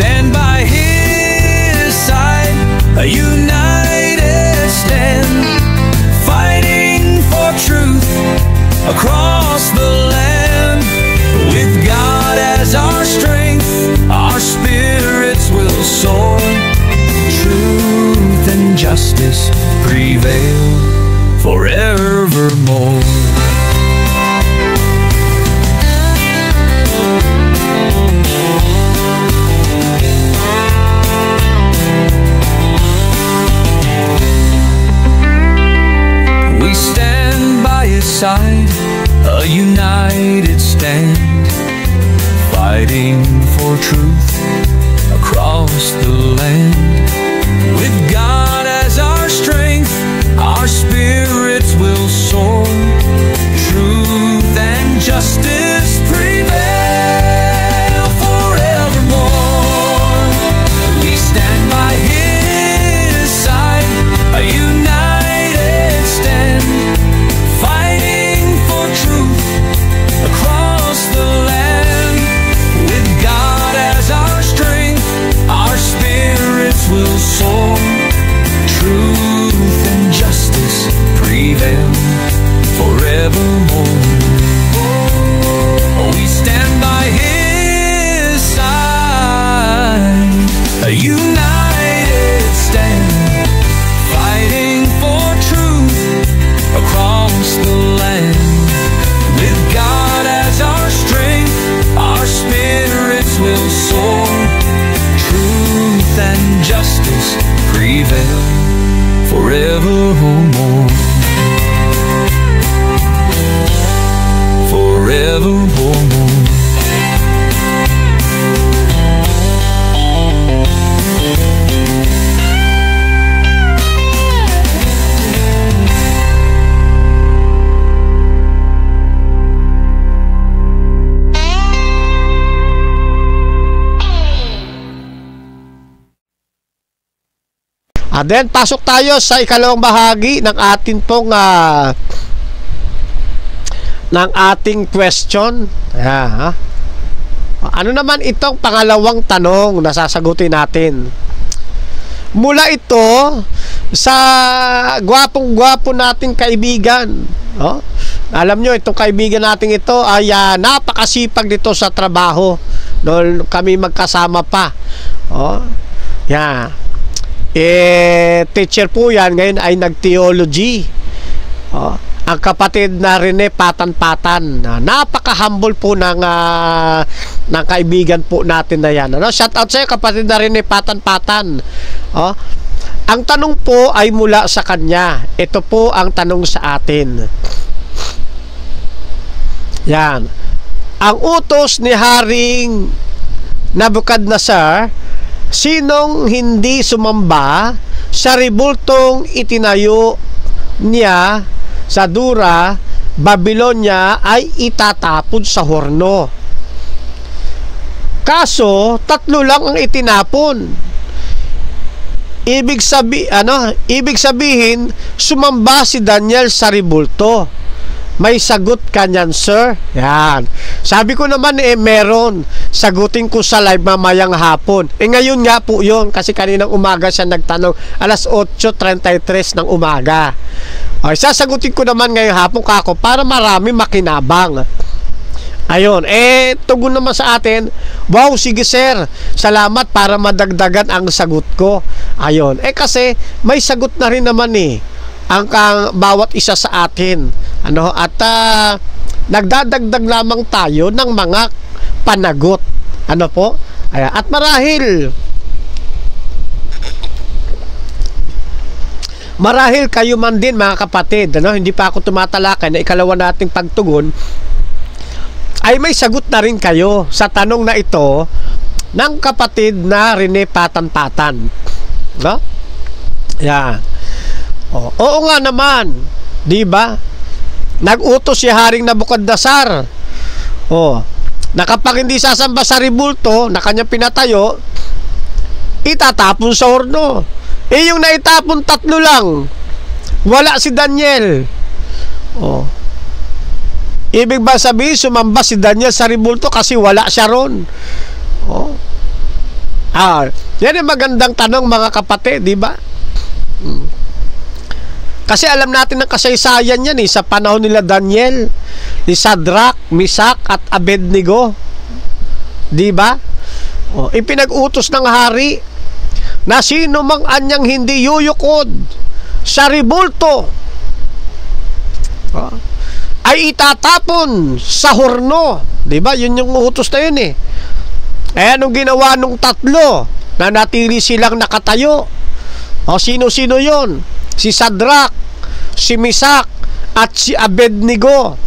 stand by his side, a united stand, fighting for truth across the land. With God as our strength, our spirits will soar. Truth and justice prevail forevermore. We stand by his side, a united stand, fighting for truth across the land. With God as our strength, our spirits will soar. Truth and justice prevail forevermore. We stand by his side, a united stand, fighting for truth across the land. With God as our strength, our spirits will soar. Truth and justice prevail forevermore. We stand by his side, a united stand, fighting for truth across the land. With God as our strength, our spirits will soar. Truth and justice prevail forevermore. Forevermore. Then pasok tayo sa ikalawang bahagi ng ating pong ng ating question. Ano naman itong pangalawang tanong na sasagutin natin? Mula ito sa gwapong-gwapo nating kaibigan. Alam nyo, itong kaibigan nating ito ay napakasipag dito sa trabaho. Noon kami magkasama pa. Teacher po yan, ngayon ay nag-theology. Ang kapatid na Rene Patan-Patan, napaka-humble po ng kaibigan po natin na yan. Shout out sa'yo, kapatid na Rene Patan-Patan. Ang tanong po ay mula sa kanya. Ito po ang tanong sa atin. Yan. Ang utos ni Haring Nabukadnasar, sinong hindi sumamba sa rebultong itinayo niya sa Dura, Babylonia, ay itatapon sa horno. Kaso, 3 lang ang itinapon. Ibig sabihin, sumamba si Daniel sa rebulto. May sagot ka niyan, sir? Yan. Sabi ko naman, meron. Sagutin ko sa live mamayang hapon. Ngayon nga po yun, kasi kaninang umaga siya nagtanong, alas 8:33 ng umaga. Sasagutin ko naman ngayong hapon kako para marami makinabang. Ayun, tugon naman sa atin, wow, sige sir, salamat para madagdagan ang sagot ko. Ayun, kasi may sagot na rin naman ang bawat isa sa atin. At nagdadagdag lamang tayo ng mga panagot. At marahil kayo man din mga kapatid, hindi pa ako tumatalakay na ikalawa nating pagtugon, ay may sagot na rin kayo sa tanong na ito ng kapatid na Rene Patan-Patan. Oo nga naman, di ba? Nag-utos si Haring Nabukadnasar na kapag hindi sasamba sa rebulto na kanyang pinatayo, itatapon sa horno. Yung naitapon 3 lang, wala si Daniel. Ibig ba sabihin sumamba si Daniel sa rebulto kasi wala siya ron? Yan yung magandang tanong mga kapatid, di ba? Kasi alam natin ng kasaysayan yan sa panahon nila Daniel, ni Shadrach, Meshach at Abednego. Di ba? Ipinag-utos ng hari na sino mang anyang hindi yuyukod sa ribulto ay itatapon sa horno. Di ba? Yun yung utos na yun anong ginawa nung tatlo na natili silang nakatayo? Sino-sino yun? Si Shadrach, si Meshach at si Abednego.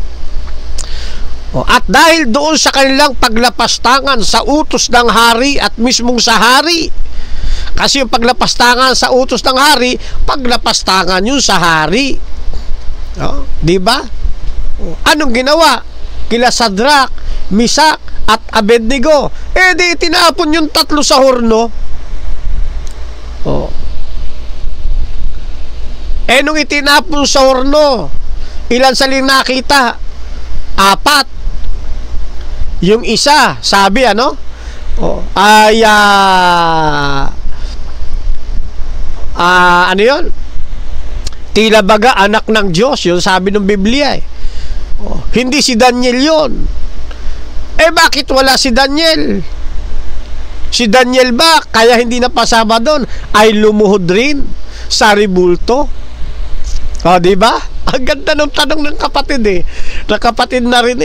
At dahil doon sa kanilang paglapastangan sa utos ng hari at mismong sa hari, kasi yung paglapastangan sa utos ng hari, paglapastangan yun sa hari. Di ba? Anong ginawa kila Shadrach, Meshach at Abednego? Di tinapon yung tatlo sa horno. Nung itinapon sa horno, ilan saling nakita? 4. Yung isa, sabi ano yun? Tila baga anak ng Diyos, yun sabi ng Biblia hindi si Daniel yun. Bakit wala si Daniel? Si Daniel ba, kaya hindi napasama doon, ay lumuhod rin sa ribulto? Di ba? Ang ganda ng tanong ng kapatid na kapatid na rin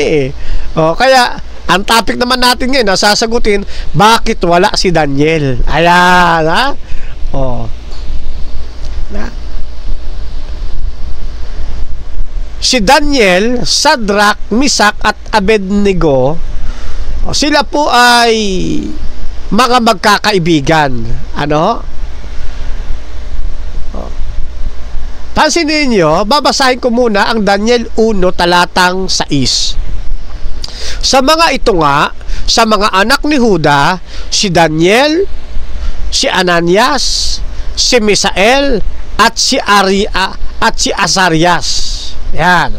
kaya ang topic naman natin ngayon sasagutin, bakit wala si Daniel? Ayan si Daniel, Shadrach, Meshach at Abednego, sila po ay mga magkakaibigan. Pansinin niyo, babasahin ko muna ang Daniel 1 talatang 6. Sa mga ito nga, sa mga anak ni Juda, si Daniel, si Ananias, si Misael at si Azarias. Yan.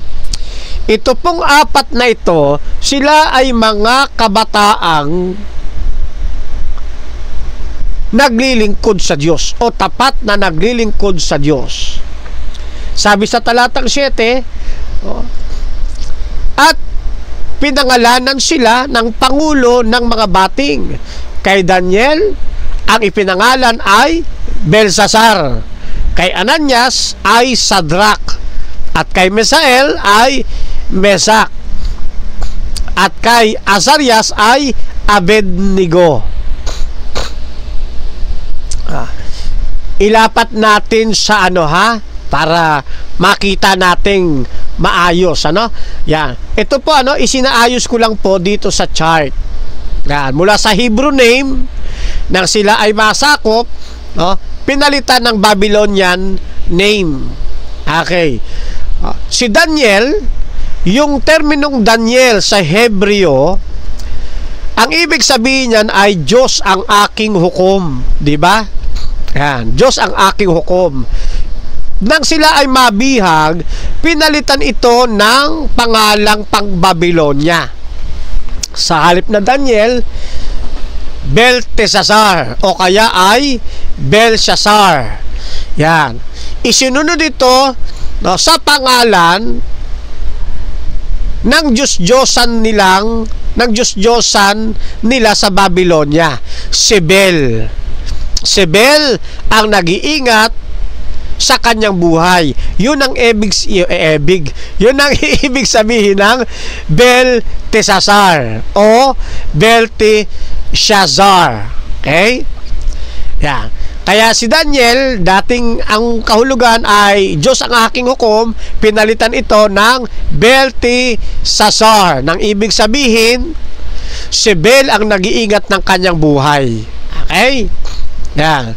Ito pong 4 na ito, sila ay mga kabataang naglilingkod sa Diyos o tapat na naglilingkod sa Diyos. Sabi sa talatang 7, at pinangalanan sila ng pangulo ng mga bating. Kay Daniel, ang ipinangalan ay Belsasar. Kay Ananias ay Shadrach. At kay Misael ay Meshach. At kay Azarias ay Abednego. Ilapat natin sa para makita nating maayos yan. Ito po isinaayos ko lang po dito sa chart. Yan, mula sa Hebrew name nang sila ay masakop, pinalitan ng Babylonian name. Okay. Si Daniel, yung terminong Daniel sa Hebreo, ang ibig sabihin niyan ay Diyos ang aking hukom, di ba? Yan, Diyos ang aking hukom. Nang sila ay mabihag, pinalitan ito ng pangalang pang-Babylonia. Sa halip na Daniel, Belteshazzar o kaya ay Belshazzar. Yan. Isinunod ito sa pangalan ng Diyos-Diyosan nila sa Babylonia. Sebel. Sebel ang nag-iingat sa kanyang buhay. Yun ang yun ang ibig sabihin ng Belteshazzar o Belteshazzar. Okay? Yan. Kaya si Daniel, dating ang kahulugan ay Diyos ang aking hukom, pinalitan ito ng Belteshazzar. Nang ibig sabihin, si Bel ang nag-iingat ng kanyang buhay. Okay? Yan.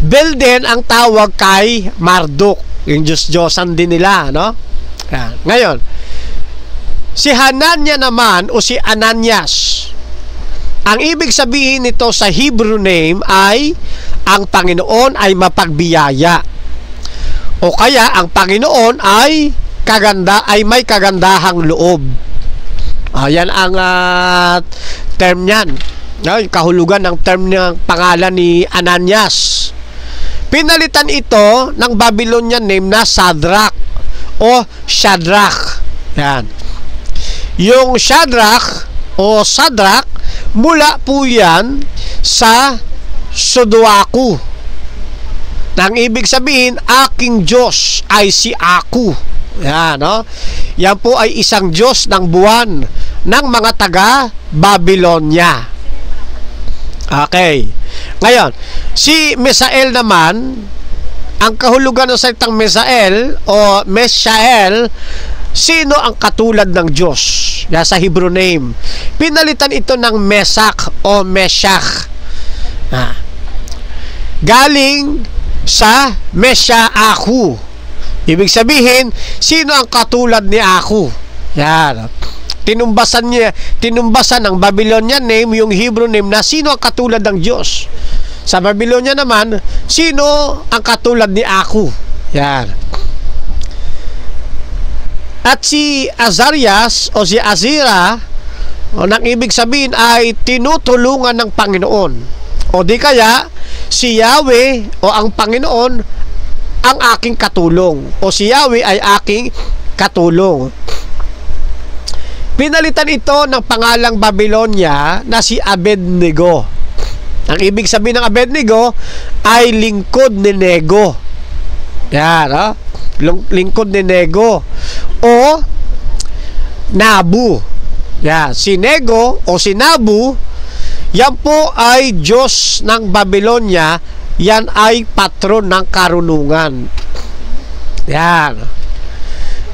Bel din ang tawag kay Marduk, yung Diyos-Diyosan din nila, Yan. Ngayon, si Hanania naman o si Ananias, ang ibig sabihin nito sa Hebrew name ay ang Panginoon ay mapagbiyaya. O kaya ang Panginoon ay may kagandahang loob. Yan ang term niyan. Yung kahulugan ng term ng pangalan ni Ananias. Pinalitan ito ng Babylonian name na Shadrach o Shadrach. Yan. Yung Shadrach o Shadrach, mula po yan sa Sudoaku. Nang ibig sabihin, aking Diyos ay si Aku. Yan, no? Yan po ay isang Diyos ng buwan ng mga taga-Babylonia. Okay. Ngayon, si Mesael naman, ang kahulugan ng salitang Mesael o Meshael, sino ang katulad ng Diyos? Yan sa Hebrew name. Pinalitan ito ng Mesak o Meshach. Galing sa Mesha-Aku. Ibig sabihin, sino ang katulad ni Aku? Yan. Tinumbasan ng Babylonian name yung Hebrew name na sino ang katulad ng Diyos. Sa Babylonia naman, sino ang katulad ni Aku? Yan. At si Azarias o si Azira, nang ibig sabihin ay tinutulungan ng Panginoon. O di kaya, si Yahweh o ang Panginoon ang aking katulong. O si Yahweh ay aking katulong. Pinalitan ito ng pangalang Babylonia na si Abednego. Ang ibig sabihin ng Abednego ay lingkod ni Nego. Yan, ha? Lingkod ni Nego o Nabu. Yan, si Nego o si Nabu, yan po ay Diyos ng Babylonia. Yan ay patron ng karunungan. Yan.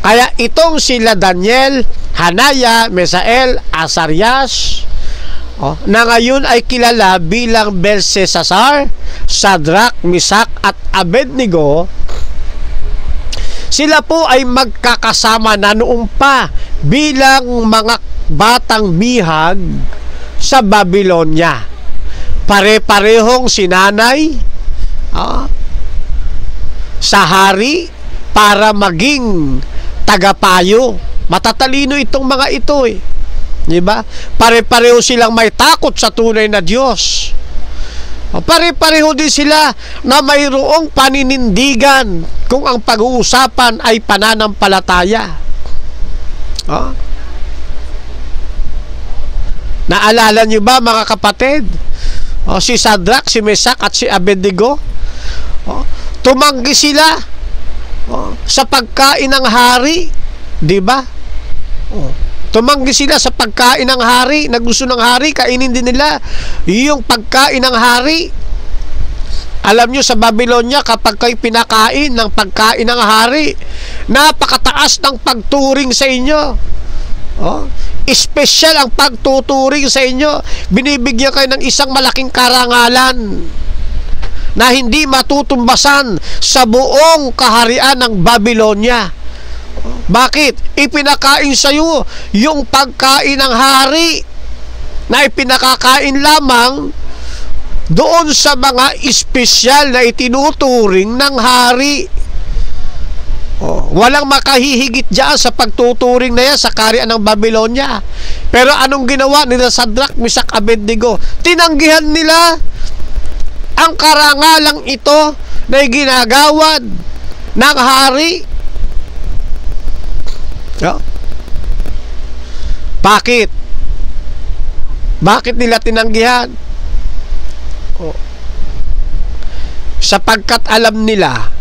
Kaya itong sila Daniel, Hanaya, Mesael, Azarias, na ngayon ay kilala bilang Belshazzar, Shadrach, Meshach at Abednego, sila po ay magkakasama na noong pa bilang mga batang bihag sa Babylonia. Pare-parehong sinanay sa hari para maging tagapayo. Matatalino itong mga ito eh. Diba? Pare-pareho silang may takot sa tunay na Diyos. Pare-pareho din sila na mayroong paninindigan kung ang pag-uusapan ay pananampalataya. Naalala nyo ba mga kapatid? Si Shadrach, si Meshach at si Abednego, tumanggi sila sa pagkain ng hari. Diba? Tumanggi sila sa pagkain ng hari. Nagusto ng hari, kainin din nila yung pagkain ng hari. Alam nyo sa Babylonia, kapag kayo pinakain ng pagkain ng hari, napakataas ng pagturing sa inyo. Espesyal ang pagtuturing sa inyo. Binibigyan kayo ng isang malaking karangalan na hindi matutumbasan sa buong kaharian ng Babylonia. Bakit? Ipinakain sa iyo yung pagkain ng hari na ipinakakain lamang doon sa mga espesyal na itinuturing ng hari. Walang makahihigit dyan sa pagtuturing na yan sa kaharian ng Babylonia. Pero anong ginawa nila Shadrach, Meshach, Abednego? Tinanggihan nila ang karangalang ito na ginagawad ng hari. Bakit? Bakit nila tinanggihan? Sapagkat alam nila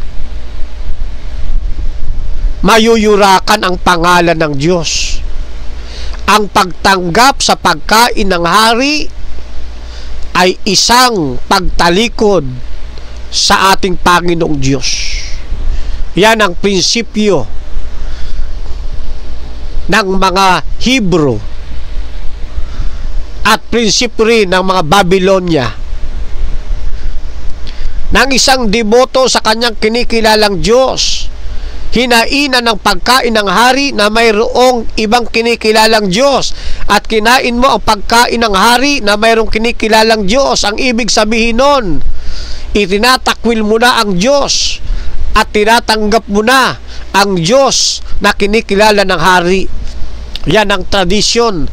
mayuyurakan ang pangalan ng Diyos. Ang pagtanggap sa pagkain ng hari ay isang pagtalikod sa ating Panginoong Diyos. Yan ang prinsipyo ng mga Hebrew at prinsipyo rin ng mga Babylonia. Nang isang deboto sa kanyang kinikilalang Diyos, hinainan ng pagkain ng hari na mayroong ibang kinikilalang Diyos, at kinain mo ang pagkain ng hari na mayroong kinikilalang Diyos. Ang ibig sabihin nun, itinatakwil mo na ang Diyos at tinatanggap mo na ang Diyos na kinikilala ng hari. Yan ang tradisyon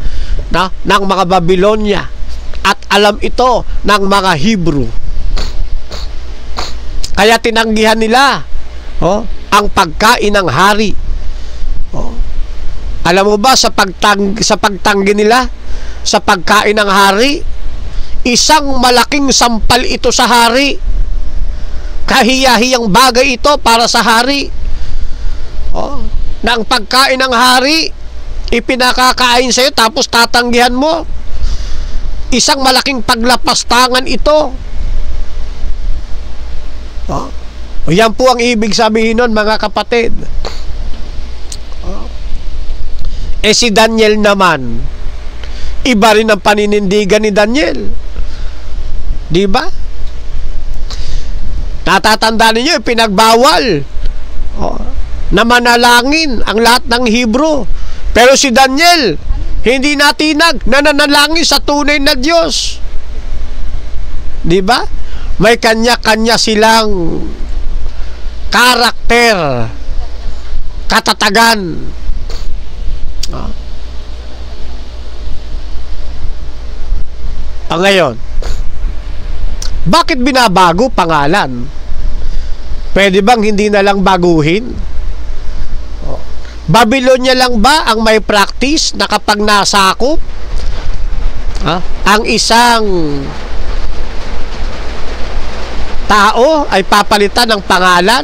ng mga Babylonia. at alam ito ng mga Hebrew. Kaya tinanggihan nila ang pagkain ng hari. Alam mo ba sa pagtanggi nila sa pagkain ng hari, isang malaking sampal ito sa hari. Kahiya-hiyang bagay ito para sa hari. Na ang pagkain ng hari ipinakakain sa iyo tapos tatanggihan mo. Isang malaking paglapastangan ito. Yan po ang ibig sabihin nun, mga kapatid. Si Daniel naman, iba rin ang paninindigan ni Daniel. Di ba? Natatandaan niyo, pinagbawal na manalangin ang lahat ng Hebrew. Pero si Daniel, hindi natinag, nananalangin sa tunay na Diyos. Di ba? May kanya-kanya silang karakter, katatagan. Ngayon, bakit binabago pangalan? Pwede bang hindi na lang baguhin? Babylonia lang ba ang may practice na kapag nasakop ang isang tao ay papalitan ng pangalan?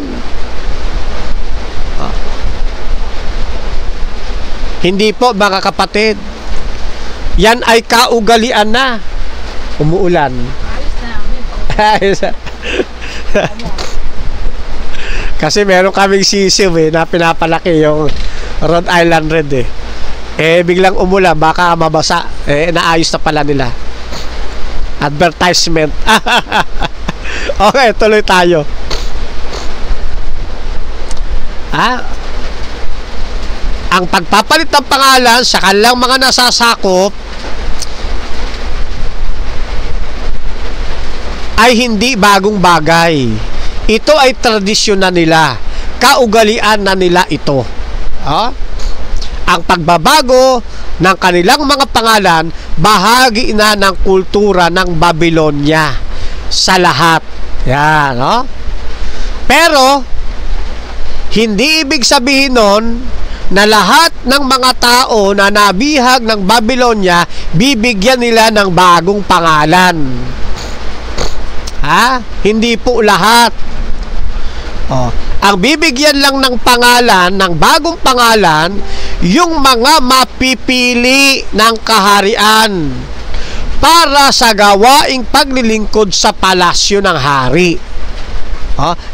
Hindi po, mga kapatid. Yan ay kaugalian na. Umuulan. Ayos na. Kasi meron kaming sisiw na pinapalaki yung Rhode Island Red biglang umulan, baka mabasa. Naayos na pala nila. Advertisement. Okay, tuloy tayo. Ang pagpapalit ng pangalan sa kanilang mga nasasakop ay hindi bagong bagay. Ito ay tradisyon na nila. Kaugalian na nila ito. Ang pagbabago ng kanilang mga pangalan, bahagi na ng kultura ng Babylonia sa lahat. Yan, Pero, hindi ibig sabihin nun na lahat ng mga tao na nabihag ng Babylonia, bibigyan nila ng bagong pangalan. Hindi po lahat. Ang bibigyan lang ng pangalan, ng bagong pangalan, yung mga mapipili ng kaharian para sa gawaing paglilingkod sa palasyo ng hari.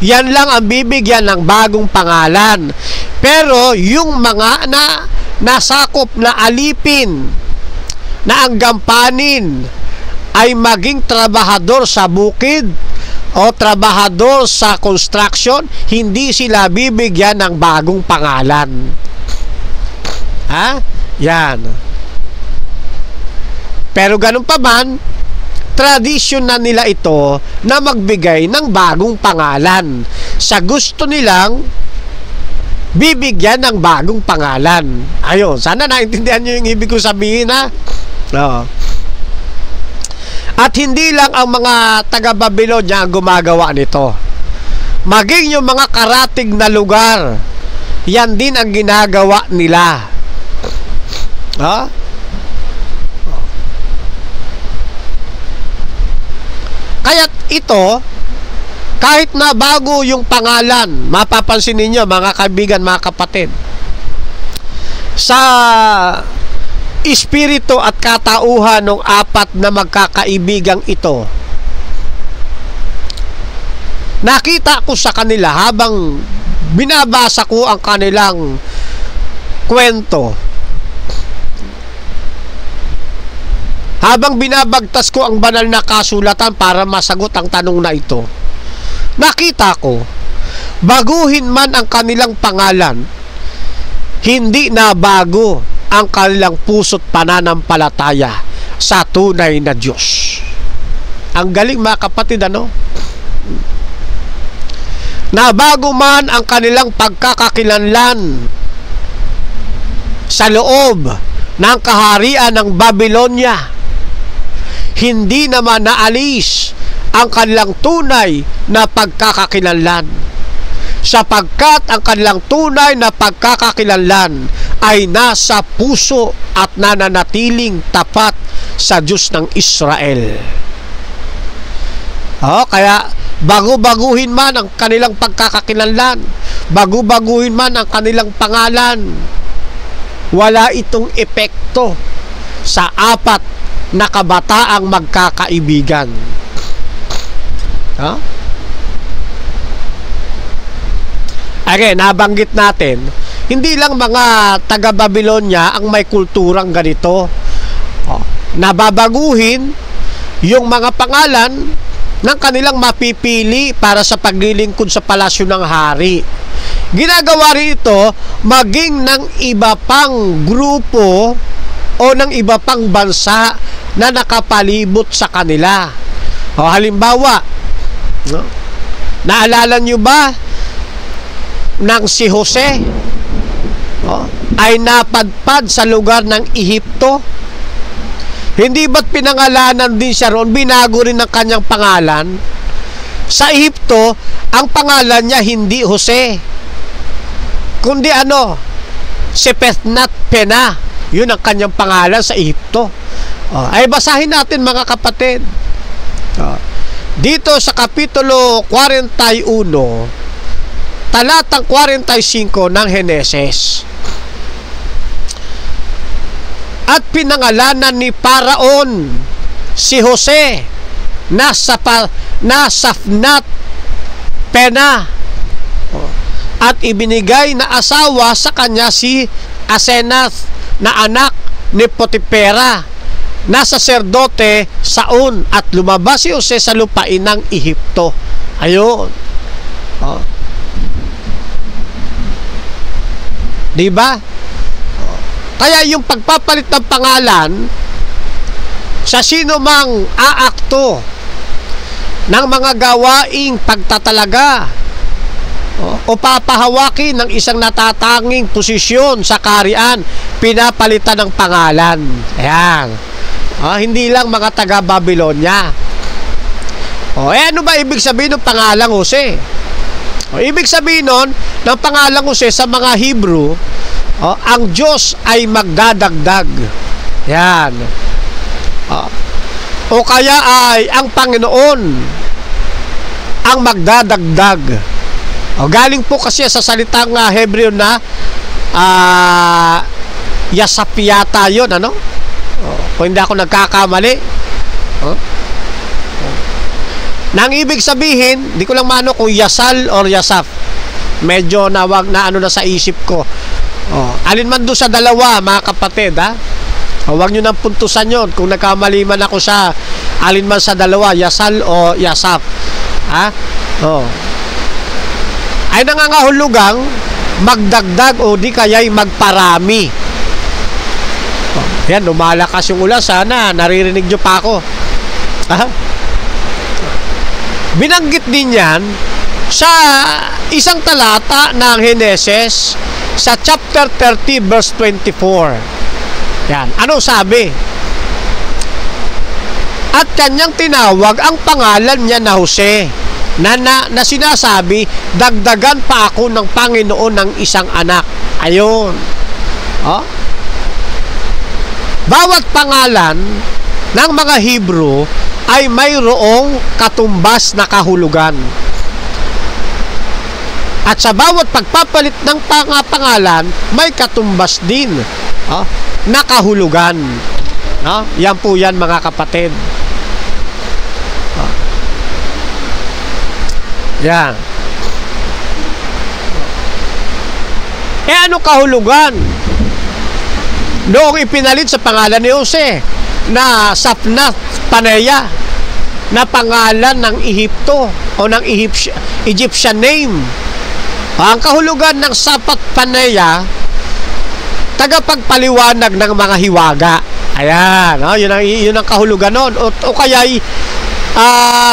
Yan lang ang bibigyan ng bagong pangalan. Pero yung mga nasakop na alipin na ang gampanin ay maging trabahador sa bukid o trabahador sa construction, hindi sila bibigyan ng bagong pangalan. Yan. Pero ganun pa man, tradisyon na nila ito na magbigay ng bagong pangalan. Sa gusto nilang bibigyan ng bagong pangalan. Ayun, sana naintindihan nyo yung ibig ko sabihin, At hindi lang ang mga taga-Babylonia ang gumagawa nito. Maging yung mga karatig na lugar, yan din ang ginagawa nila. Kaya't ito, kahit na bago yung pangalan, mapapansin ninyo, mga kaibigan, mga kapatid, sa espiritu at katauhan ng apat na magkakaibigang ito, nakita ko sa kanila habang binabasa ko ang kanilang kwento, habang binabagtas ko ang banal na kasulatan para masagot ang tanong na ito, nakita ko, baguhin man ang kanilang pangalan, hindi na bago ang kanilang puso't pananampalataya sa tunay na Diyos. Ang galing, mga kapatid, Nabago man ang kanilang pagkakakilanlan sa loob ng kaharian ng Babylonia, hindi naman naalis ang kanilang tunay na pagkakakilanlan, sapagkat ang kanilang tunay na pagkakakilanlan ay nasa puso at nananatiling tapat sa Diyos ng Israel. Kaya bago-baguhin man ang kanilang pagkakakilanlan, bago-baguhin man ang kanilang pangalan, wala itong epekto sa apat na kabataang magkakaibigan. Okay, nabanggit natin, hindi lang mga taga-Babylonia ang may kulturang ganito. Nababaguhin yung mga pangalan ng kanilang mapipili para sa paglilingkod sa palasyo ng hari. Ginagawa rin ito maging ng iba pang grupo o ng iba pang bansa na nakapalibot sa kanila. Halimbawa, naalala nyo ba nang si Jose ay napadpad sa lugar ng Ehipto? Hindi ba't pinangalanan din siya roon? Binago rin ang kanyang pangalan. Sa Ehipto, ang pangalan niya hindi Jose, kundi Sepethnat Pena. Yun ang kanyang pangalan sa Ehipto. Ay basahin natin mga kapatid. Dito sa Kapitulo 41, talatang 45 ng Heneses. At pinangalanan ni Paraon si Jose na Safnat Pena, at ibinigay na asawa sa kanya si Asenath na anak ni Potipera na saserdote saon, at lumabas si Jose sa lupain ng Ehipto. Ayun. Diba? Kaya yung pagpapalit ng pangalan sa sino mang aakto ng mga gawaing pagtatalaga o papahawakin ng isang natatanging posisyon sa kaharian, pinapalitan ng pangalan. Ayan. Hindi lang mga taga-Babylonia. Ano ba ibig sabihin ng pangalang Jose? Ibig sabihin nun ng pangalang Jose sa mga Hebrew, ang Diyos ay magdadagdag. Yan. O kaya ay ang Panginoon ang magdadagdag. Galing po kasi sa salitang Hebreo na Yasapiyata yun, kung hindi ako nagkakamali. Nang ibig sabihin, di ko lang maano kung Yasal or Yasaf. Medyo nawag na na sa isip ko. Alin man doon sa dalawa, mga kapatid, huwag nyo nang puntusan yun kung nagkamali man ako sa alin man sa dalawa, Yasal o Yasaf. Ay nangangahulugang magdagdag o di kaya'y magparami. Yan, lumalakas yung ulan. Sana naririnig nyo pa ako. Binanggit din yan sa isang talata ng Heneses sa chapter 30 verse 24. Yan. Ano sabi? At kanyang tinawag ang pangalan niya na Jose, na sinasabi, dagdagan pa ako ng Panginoon ng isang anak. Ayun. Bawat pangalan ng mga Hebrew ay mayroong katumbas na kahulugan. At sa bawat pagpapalit ng pangalan, may katumbas din na kahulugan. Yan po yan, mga kapatid. Yan. Ano kahulugan? Noong ipinalit sa pangalan ni Jose na Safnath Paneah, na pangalan ng Ehipto o ng Egyptian name. Ang kahulugan ng Safnath Paneah, tagapagpaliwanag ng mga hiwaga. Ayan, yun ang kahulugan nun. O kaya'y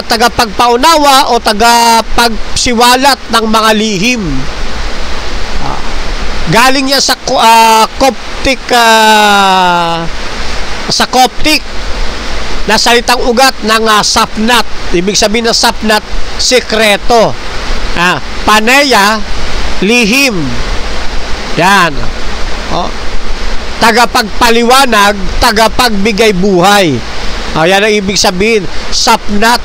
tagapagpaunawa o tagapagsiwalat ng mga lihim. Galing niya sa Coptic, na salitang ugat ng sapnat. Ibig sabihin ng sapnat, sikreto. Paneya, lihim. Yan. Tagapagpaliwanag, tagapagbigay buhay. Yan ang ibig sabihin, sapnat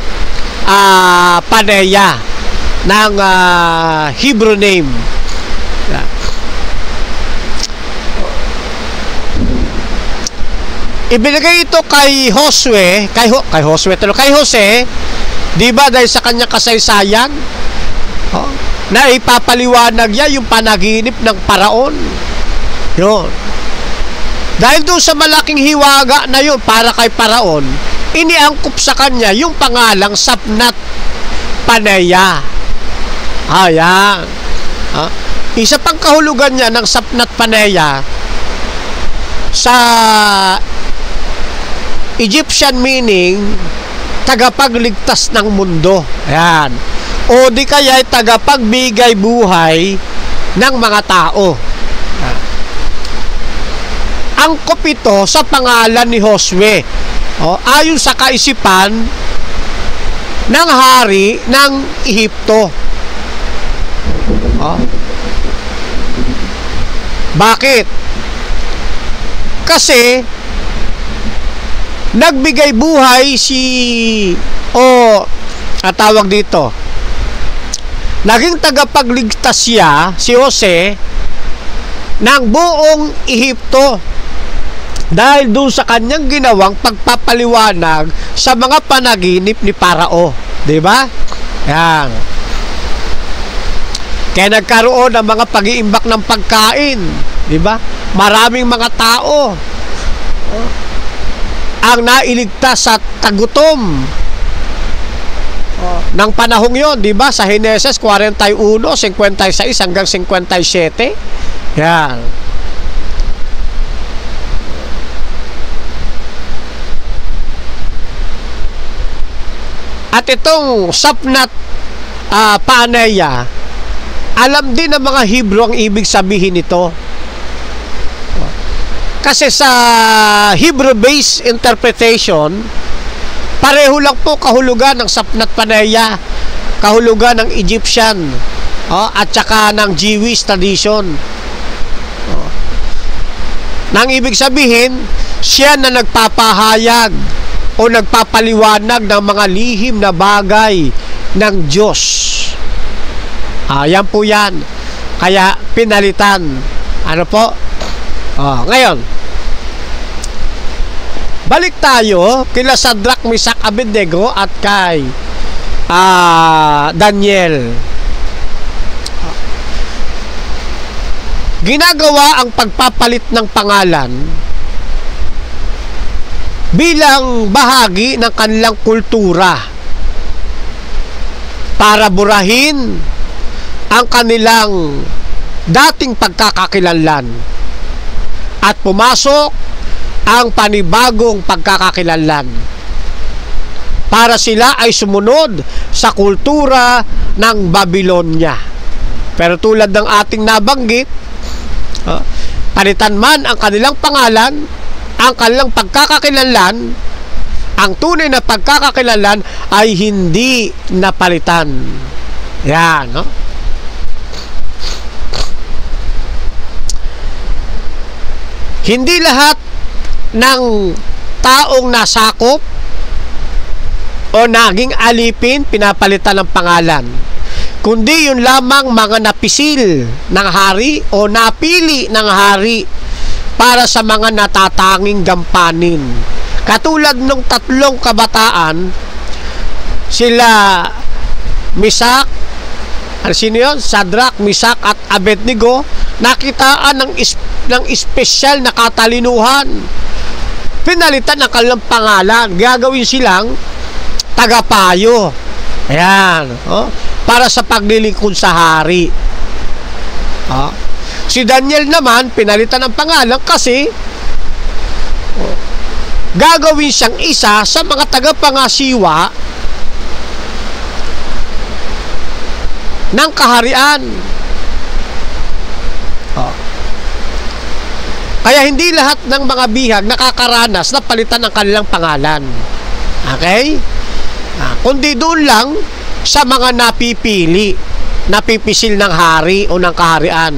paneya ng Hebrew name. Yan. Ibinigay ito kay Josue, kay Jose, di ba, dahil sa kanyang kasaysayan, na ipapaliwanag niya yung panaginip ng paraon. Yun. Dahil doon sa malaking hiwaga na yun para kay paraon, iniangkop sa kanya yung pangalang Sapnat Paneya. Ayan. Isa pang kahulugan niya ng Sapnat Paneya sa Egyptian meaning, tagapagligtas ng mundo. Ayan. O di kaya tagapagbigay buhay ng mga tao. Angkop ito sa pangalan ni Josue. Ayon sa kaisipan ng hari ng Ehipto. Bakit? Kasi nagbigay buhay tawag dito, naging tagapagligtas siya, si Jose, ng buong Ehipto dahil doon sa kanyang ginawang pagpapaliwanag sa mga panaginip ni Parao. Diba? Yan. Kaya nagkaroon ng mga pag-iimbak ng pagkain. Diba? Maraming mga tao ang nailigtas sa tagutom ng panahong yon, di ba? Sa Heneses 41, 56 hanggang 57. Yan. At itong Sapnat Paneya, alam din ng mga Hebrew ang ibig sabihin nito. Kasi sa Hebrew-based interpretation, pareho lang po kahulugan ng Sapnat Paneya, kahulugan ng Egyptian at saka ng Jewish tradition. Nang ibig sabihin, siya na nagpapahayag o nagpapaliwanag ng mga lihim na bagay ng Diyos. Yan po yan. Kaya pinalitan. Ano po? Ngayon, balik tayo kila Shadrach, Meshach, Abednego at kay Daniel. Ginagawa ang pagpapalit ng pangalan bilang bahagi ng kanilang kultura para burahin ang kanilang dating pagkakakilanlan at pumasok ang panibagong pagkakakilanlan para sila ay sumunod sa kultura ng Babylonia. Pero tulad ng ating nabanggit, palitan man ang kanilang pangalan, ang kanilang pagkakakilanlan, ang tunay na pagkakakilanlan ay hindi napalitan. Yan, no? Hindi lahat ng taong nasakop o naging alipin pinapalitan ng pangalan, kundi yun lamang mga napisil ng hari o napili ng hari para sa mga natatanging gampanin. Katulad ng tatlong kabataan, sila Meshach, sino yun? Shadrach, Meshach at Abednego, nakitaan ng espesyal na katalinuhan. Pinalitan ang kanilang pangalan. Gagawin silang tagapayo. Ayan. Para sa paglilingkod sa hari. Si Daniel naman, pinalitan ang pangalan kasi gagawin siyang isa sa mga tagapangasiwa ng kaharian. Kaya hindi lahat ng mga bihag nakakaranas na palitan ang kanilang pangalan. Okay? Kundi doon lang sa mga napipili, napipisil ng hari o ng kaharian.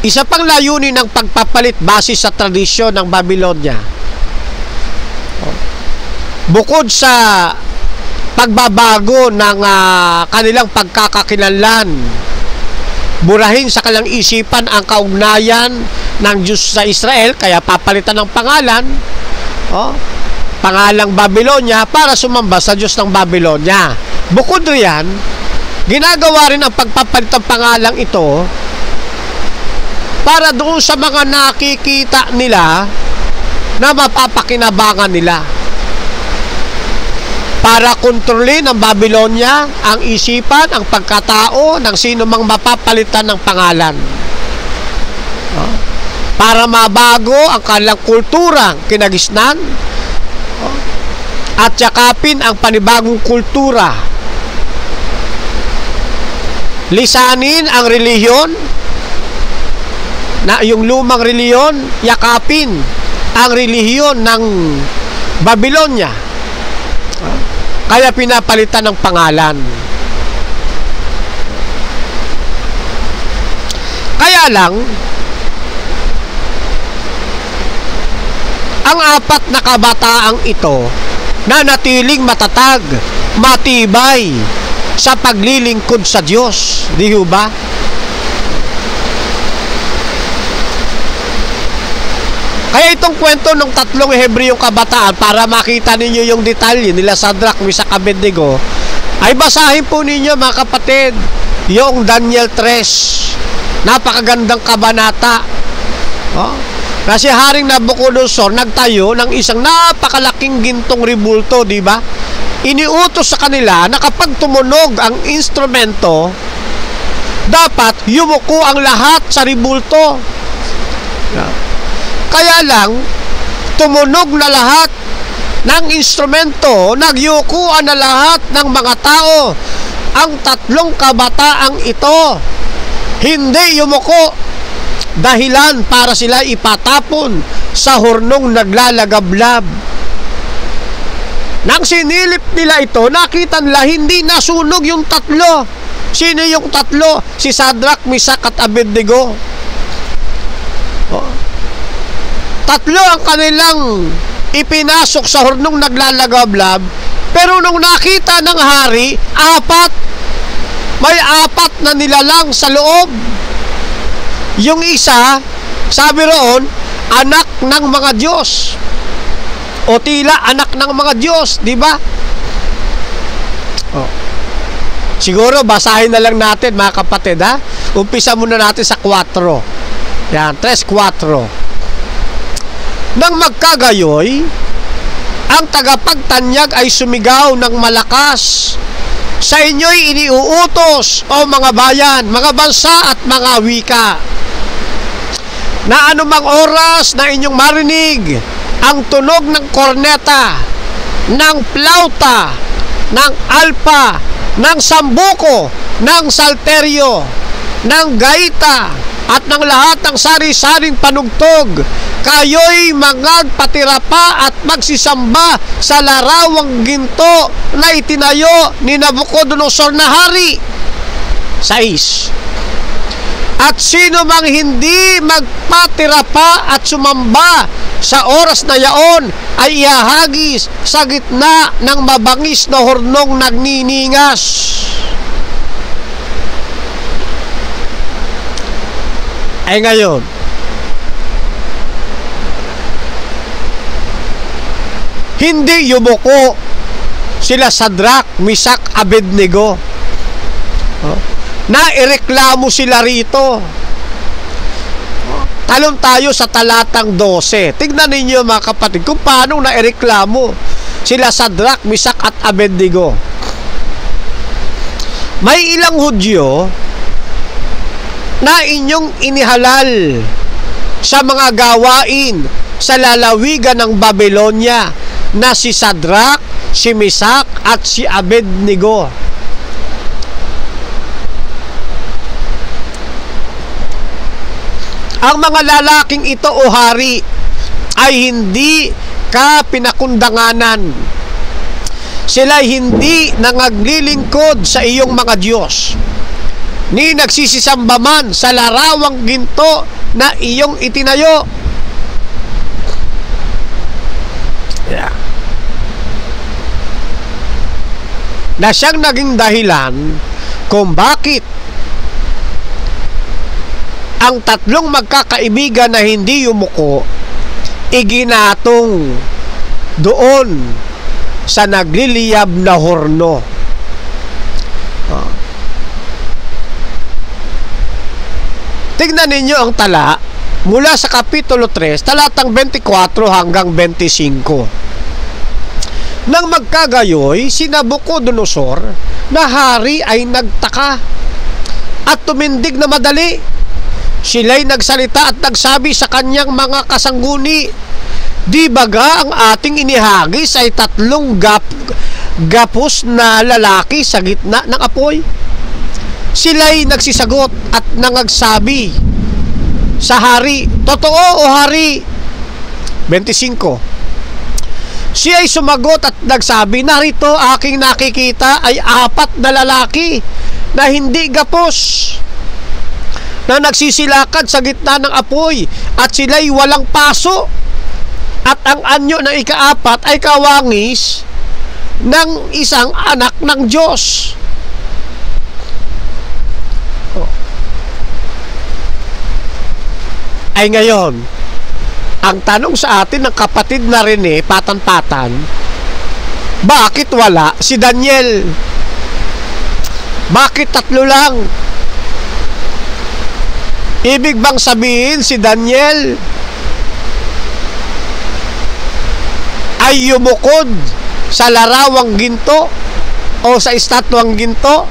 Isa pang layunin ng pagpapalit base sa tradisyon ng Babylonia, bukod sa pagbabago ng kanilang pagkakakilanlan, burahin sa kanilang isipan ang kaugnayan ng Diyos sa Israel, kaya papalitan ng pangalan, pangalang Babylonia, para sumamba sa Diyos ng Babylonia. Bukod riyan, ginagawa rin ang pagpapalit ng pangalang ito para doon sa mga nakikita nila na mapapakinabangan nila, para kontrolin ng Babylonia ang isipan, ang pagkatao ng sino mang mapapalitan ng pangalan, para mabago ang kanilang kultura, kinagisnan, at yakapin ang panibagong kultura, lisanin ang relihiyon na yung lumang relihiyon, yakapin ang relihiyon ng Babylonia. Kaya pinapalitan ng pangalan. Kaya lang, ang apat na kabataang ito na natiling matatag, matibay sa paglilingkod sa Diyos. Di ba? Kaya itong kwento ng tatlong Hebreyong kabataan, para makita ninyo yung detalye nila Shadrach, Meshach, Abednego, ay basahin po ninyo mga kapatid yung Daniel 3. Napakagandang kabanata. Kasi Haring Nabucodonosor nagtayo ng isang napakalaking gintong ribulto, di ba? Iniutos sa kanila na kapag tumunog ang instrumento, dapat yumuko ang lahat sa ribulto. Kaya lang, tumunog na lahat ng instrumento, nagyukuan na lahat ng mga tao. Ang tatlong kabataang ito hindi yumuko, dahilan para sila ipatapon sa hurnong naglalagablab. Nang sinilip nila ito, nakita nila hindi nasunog yung tatlo. Sino yung tatlo? Si Shadrach, Meshach at Abednego. Tatlo ang kanilang ipinasok sa hurnong naglalagablab, pero nung nakita ng hari, may apat na nilalang sa loob. Yung isa, sabi roon, anak ng mga Diyos, o tila anak ng mga Diyos, di ba? Siguro basahin na lang natin mga kapatid, ha? Umpisa muna natin sa 4. Yan, 3:4. Nang magkagayoy, ang tagapagtanyag ay sumigaw ng malakas, sa inyo'y iniuutos, o mga bayan, mga bansa at mga wika, na anumang oras na inyong marinig ang tunog ng korneta, ng plauta, ng alpa, ng sambuko, ng salteryo, ng gaita, at ng lahat ng sari-saring panugtog, kayo'y magpatira pa at magsisamba sa larawang ginto na itinayo ni Nabucodonosor na hari. 6. At sino mang hindi magpatira pa at sumamba sa oras na yaon ay ihahagis sa gitna ng mabangis na hornong nagniningas. Ay ngayon, hindi yumuko sila Shadrach, Meshach, Abednego. Naireklamo sila rito. Talon tayo sa talatang 12. Tignan ninyo mga kapatid kung paano naireklamo sila Shadrach, Meshach at Abednego. May ilang Hudyo na inyong inihalal sa mga gawain sa lalawigan ng Babylonia na si Shadrach, si Meshach at si Abednego. Ang mga lalaking ito o hari ay hindi ka pinakundanganan. Sila hindi nangaglilingkod sa iyong mga Diyos, ni nagsisisamba man sa larawang ginto na iyong itinayo. Yeah. Na siyang naging dahilan kung bakit ang tatlong magkakaibigan na hindi yumuko iginatong doon sa nagliliyab na horno. Tignan ninyo ang tala mula sa Kapitulo 3, talatang 24 hanggang 25. Nang magkagayoy, si Nabucodonosor na hari ay nagtaka at tumindig na madali. Sila'y nagsalita at nagsabi sa kanyang mga kasangguni, di baga ang ating inihagis ay tatlong gapos na lalaki sa gitna ng apoy? Sila'y nagsisagot at nangagsabi sa hari, totoo o hari? 25. Siya ay sumagot at nagsabi, narito aking nakikita ay 4 na lalaki na hindi gapos, na nagsisilakad sa gitna ng apoy, at sila'y walang paso, at ang anyo ng ika-4 ay kawangis ng isang anak ng Diyos. Ay ngayon, ang tanong sa atin ng kapatid na Rene, patan-patan, bakit wala si Daniel? Bakit 3 lang? Ibig bang sabihin si Daniel ay yumukod sa larawang ginto o sa estatwang ginto?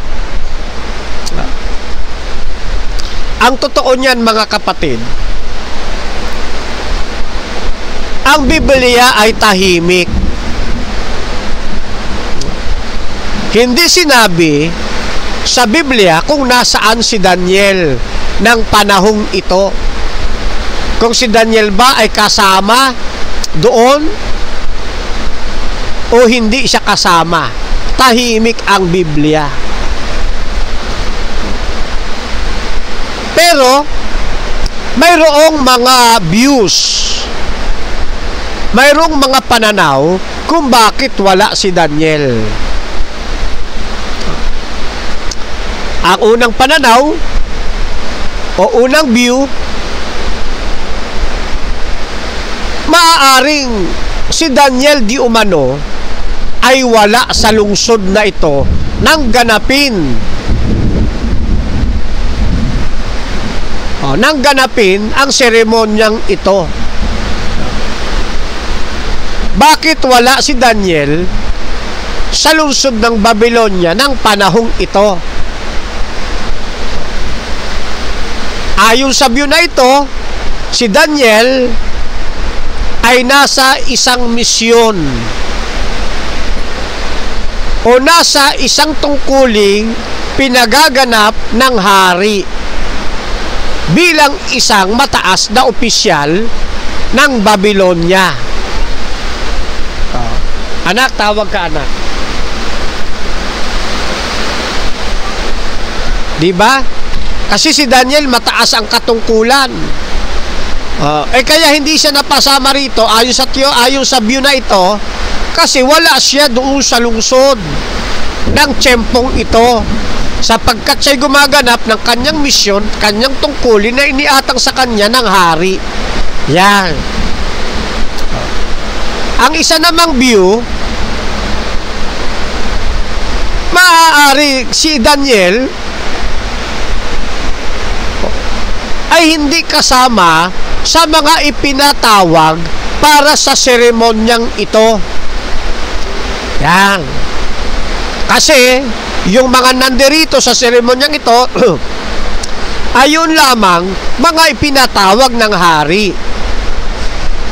Ang totoo niyan, mga kapatid, ang Biblia ay tahimik. Hindi sinabi sa Biblia kung nasaan si Daniel ng panahong ito. Kung si Daniel ba ay kasama doon o hindi siya kasama. Tahimik ang Biblia. Pero mayroong mga views, mayroong mga pananaw kung bakit wala si Daniel. Ang unang pananaw o unang view, maaaring si Daniel di umano ay wala sa lungsod na ito nang ganapin ang seremonyang ito. Bakit wala si Daniel sa lungsod ng Babylonia ng panahong ito? Ayon sa view na ito, si Daniel ay nasa isang misyon o nasa isang tungkuling pinagaganap ng hari bilang isang mataas na opisyal ng Babylonia. Anak, tawag ka anak. Diba? Kasi si Daniel mataas ang katungkulan. Kaya hindi siya napasama rito ayon sa view na ito, kasi wala siya doon sa lungsod ng tiyempong ito, sapagkat siya'y gumaganap ng kanyang misyon, kanyang tungkulin na iniatang sa kanya ng hari. Yan. Ang isa namang view, maaari si Daniel ay hindi kasama sa mga ipinatawag para sa seremonyang ito. Yan. Kasi yung mga nandirito sa seremonyang ito ayun lamang mga ipinatawag ng hari.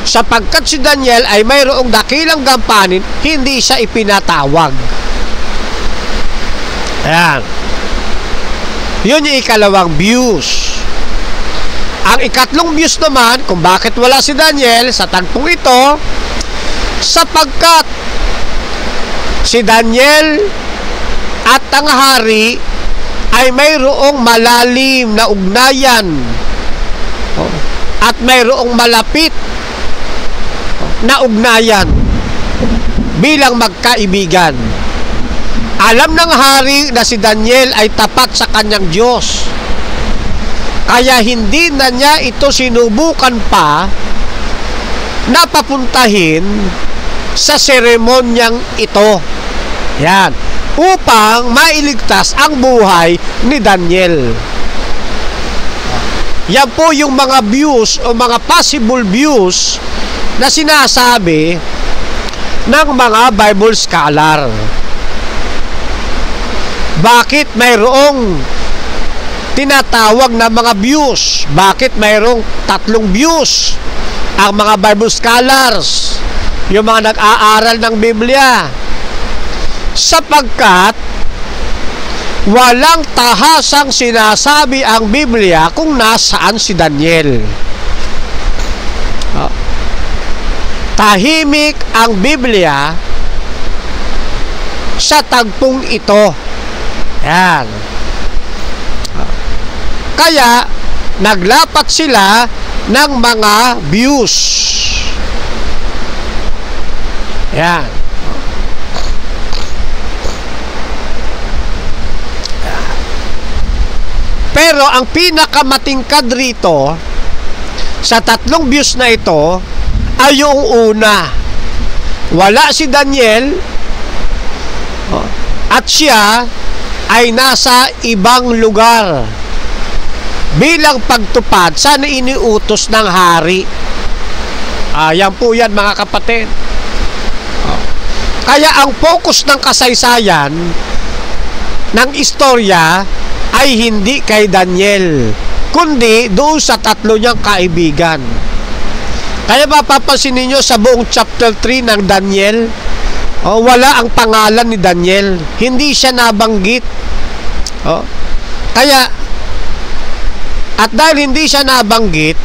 Sapagkat si Daniel ay mayroong dakilang gampanin, hindi siya ipinatawag. Ayan. Yun yung ikalawang views. Ang ikatlong views naman, kung bakit wala si Daniel sa tagpong ito, sapagkat si Daniel at ang hari ay mayroong malalim na ugnayan at mayroong malapit na ugnayan bilang magkaibigan. Alam ng hari na si Daniel ay tapat sa kanyang Diyos, kaya hindi na niya ito sinubukan pa na papuntahin sa seremonyang ito. Yan, upang mailigtas ang buhay ni Daniel. Yan po yung mga views o mga possible views na sinasabi ng mga Bible scholar. Bakit mayroong tinatawag na mga views? Bakit mayroong 3 views ang mga Bible scholars, yung mga nag-aaral ng Biblia? Sapagkat walang tahasang sinasabi ang Biblia kung nasaan si Daniel. Tahimik ang Biblia sa tagpong ito. Yan. Kaya naglapat sila ng mga views. Yan. Pero ang pinakamatingkad rito sa 3 views na ito ay yung una. Wala si Daniel at siya ay nasa ibang lugar bilang pagtupad sa iniutos ng hari. Yan po yan, mga kapatid. Kaya ang focus ng kasaysayan ng istorya ay hindi kay Daniel, kundi doon sa 3 niyang kaibigan. Kaya mapapansin ninyo sa buong chapter 3 ng Daniel, wala ang pangalan ni Daniel. Hindi siya nabanggit. Kaya, at dahil hindi siya nabanggit,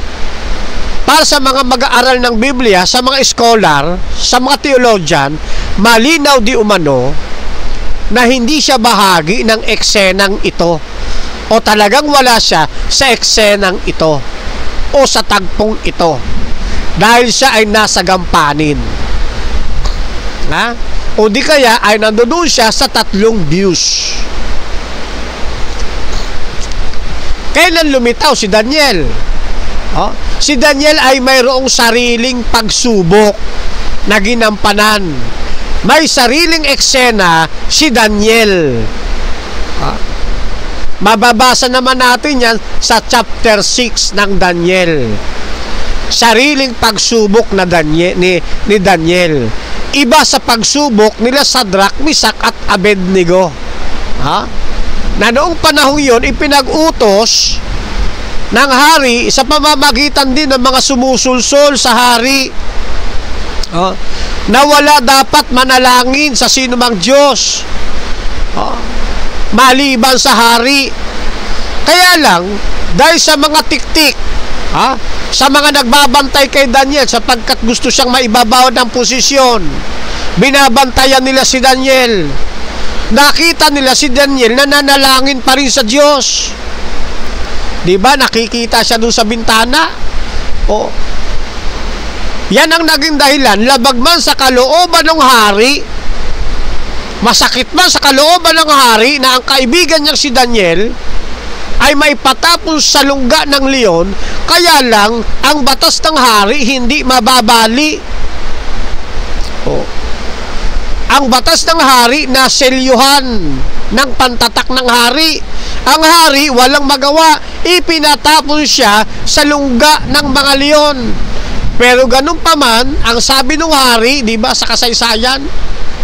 para sa mga mag-aaral ng Biblia, sa mga scholar, sa mga theologian, malinaw di umano na hindi siya bahagi ng eksenang ito, o talagang wala siya sa eksenang ito o sa tagpong ito, dahil siya ay nasa gampanin, o di kaya ay nandoon siya sa 3 views. Kailan lumitaw si Daniel? Si Daniel ay mayroong sariling pagsubok na ginampanan. May sariling eksena si Daniel. Mababasa naman natin yan sa chapter 6 ng Daniel. Sariling pagsubok na ni Daniel. Iba sa pagsubok nila Sadrach, Mesach at Abednego. Na noong panahon yun, ipinag-utos ng hari sa pamamagitan din ng mga sumusulsol sa hari, na wala dapat manalangin sa sinumang Diyos maliban sa hari. Kaya lang, dahil sa mga tiktik, sa mga nagbabantay kay Daniel, sapagkat gusto siyang maibabawad ng posisyon, binabantayan nila si Daniel. Nakita nila si Daniel na nanalangin pa rin sa Diyos. Diba? Nakikita siya dun sa bintana. Yan ang naging dahilan, labag man sa kalooban ng hari, masakit man sa kalooban ng hari, na ang kaibigan niyang si Daniel ay maipatapon sa lungga ng leon. Kaya lang, ang batas ng hari hindi mababali. Ang batas ng hari na selyuhan ng pantatak ng hari. Ang hari walang magawa, ipinatapon siya sa lungga ng mga leon. Pero ganun pa man, ang sabi ng hari, di ba, sa kasaysayan,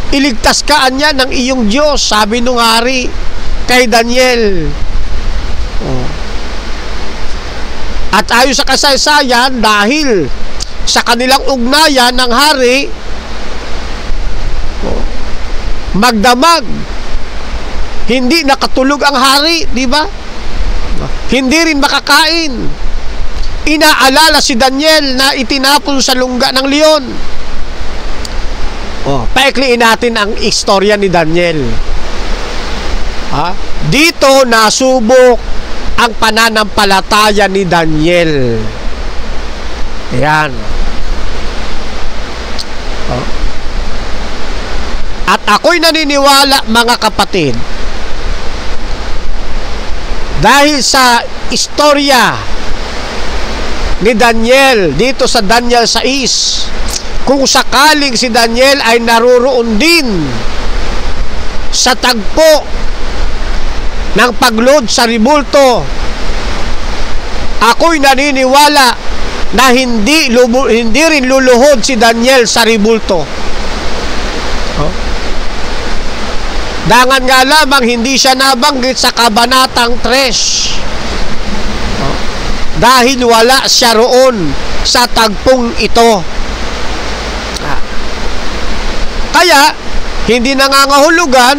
iligtas ka anya ng iyong Diyos, sabi ng hari kay Daniel. At ayon sa kasaysayan, dahil sa kanilang ugnayan ng hari, magdamag, hindi nakatulog ang hari, di ba? Hindi rin makakain. inaalala si Daniel na itinapon sa lungga ng leon. Paikliin natin ang istorya ni Daniel. Dito nasubok ang pananampalataya ni Daniel. Ayan. At ako'y naniniwala, mga kapatid, dahil sa istorya ni Daniel dito sa Daniel 6, kung sakaling si Daniel ay naruroon din sa tagpo ng paglood sa ribulto, ako'y naniniwala na hindi rin luluhod si Daniel sa ribulto. Dangan nga lamang hindi siya nabanggit sa kabanatang 3 dahil wala siya roon sa tagpong ito. Kaya hindi nangangahulugan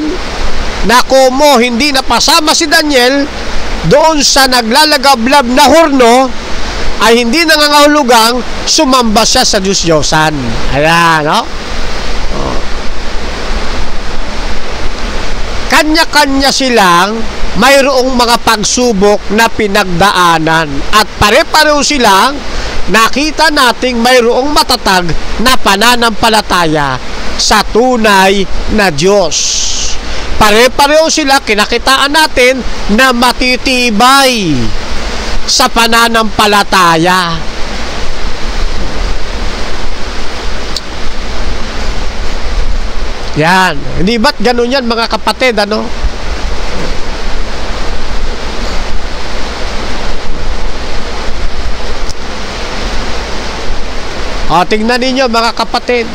na kumo hindi napasama si Daniel doon sa naglalagablab na horno, ay hindi nangangahulugang sumamba siya sa Diyos-Diyosan. Ayan, no? Kanya-kanya silang mayroong mga pagsubok na pinagdaanan at pare-pareho silang nakita nating mayroong matatag na pananampalataya sa tunay na Diyos. Pare-pareho sila, kinakitaan natin na matitibay sa pananampalataya. Yan. Hindi ba't ganun yan, mga kapatid, ano? Tingnan ninyo, mga kapatid.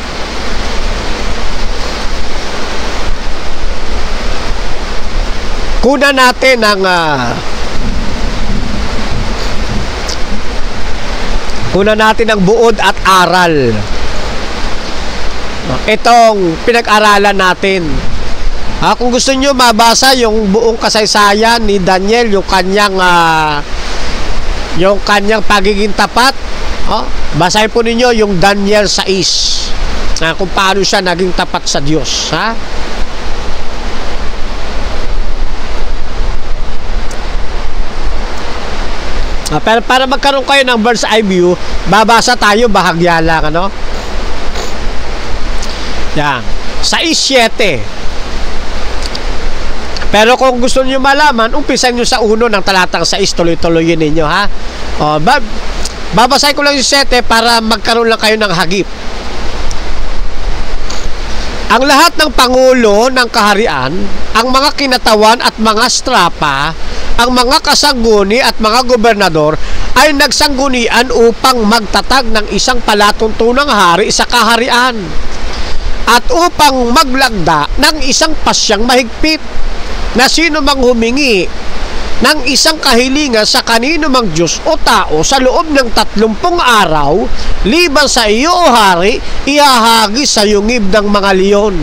Kuna natin ang buod at aral. Itong pinag-aralan natin. Kung gusto nyo mabasa yung buong kasaysayan ni Daniel, yung kanyang pagiging tapat, basahin po ninyo yung Daniel 6, kung paano siya naging tapat sa Diyos. Pero para magkaroon kayo ng bird's eye view, babasa tayo bahagya lang, ano? Yan. 6:7. Pero kung gusto niyo malaman, umpisan niyo sa 1 ng talatang 6, tuloy-tuloyin ninyo, ha? Babasahin ko lang yung 7 para magkaroon lang kayo ng hagip. Ang lahat ng pangulo ng kaharian, ang mga kinatawan at mga strapa, ang mga kasangguni at mga gobernador ay nagsanggunian upang magtatag ng isang palatuntunang hari sa kaharian at upang maglagda ng isang pasyang mahigpit na sino mang humingi ng isang kahilingan sa kanino mang Diyos o tao sa loob ng 30 araw, liban sa iyo o hari, ihahagis sa yungib ng mga leon.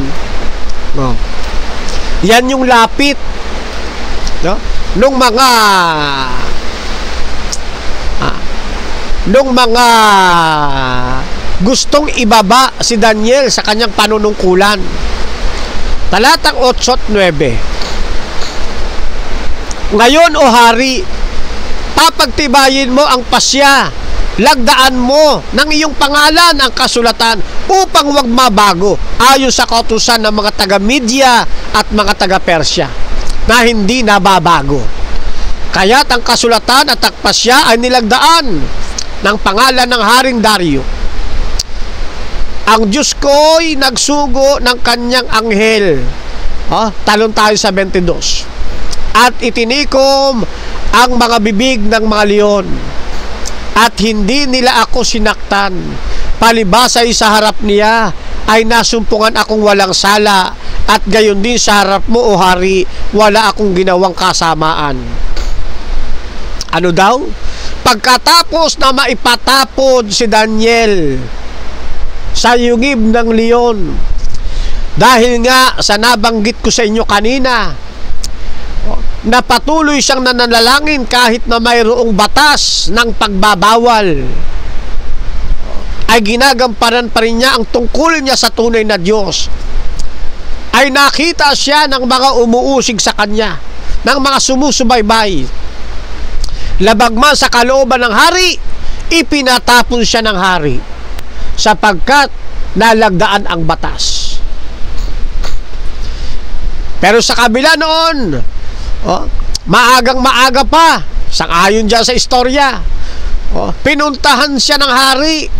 Yan yung lapit, no? Nung mga gustong ibaba si Daniel sa kanyang panunungkulan. Talatang 8 at 9. Ngayon o hari, papagtibayin mo ang pasya, lagdaan mo ng iyong pangalan ang kasulatan upang wag mabago ayon sa kautusan ng mga taga-Media at mga taga-Persya na hindi nababago. Kaya't ang kasulatan at ang pasya ay nilagdaan ng pangalan ng Haring Dario. Ang Diyos ko'y nagsugo ng kanyang anghel. Talon tayo sa 22. At itinikom ang mga bibig ng mga leon. At hindi nila ako sinaktan. Palibasay sa harap niya ay nasumpungan akong walang sala. At gayon din sa harap mo, o hari, wala akong ginawang kasamaan. Ano daw? Pagkatapos na maipatapod si Daniel sa yungib ng leon, dahil nga sa nabanggit ko sa inyo kanina, na patuloy siyang nananalangin kahit na mayroong batas ng pagbabawal, ay ginagampanan pa rin niya ang tungkulin niya sa tunay na Diyos. Ay nakita siya ng mga umuusig sa kanya, ng mga sumusubaybay. Labagman sa kalooban ng hari, ipinatapon siya ng hari sapagkat nalagdaan ang batas. Pero sa kabila noon, maagang maaga pa, sang-ayon dyan sa istorya, pinuntahan siya ng hari,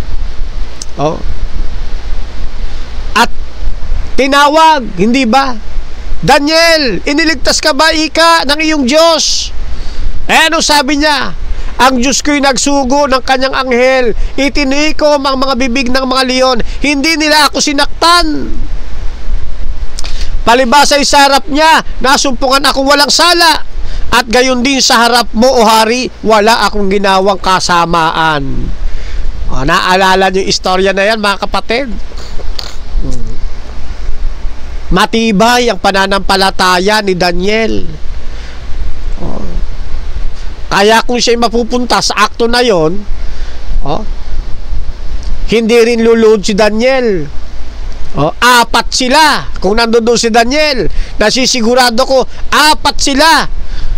at tinawag, hindi ba? Daniel, iniligtas ka ba ika ng iyong Diyos? Ano sabi niya? Ang Diyos ko'y nagsugo ng kanyang anghel, itinikom ang mga bibig ng mga leon, hindi nila ako sinaktan. Palibasay sa harap niya, nasumpungan ako walang sala, at gayon din sa harap mo, o hari, wala akong ginawang kasamaan. Naalala niyo yung istorya na yan, mga kapatid? Matibay ang pananampalataya ni Daniel. Kaya kung siya'y mapupunta sa akto na yon, hindi rin luluhod si Daniel. Apat sila. Kung nandoon si Daniel, nasisigurado ko, apat sila.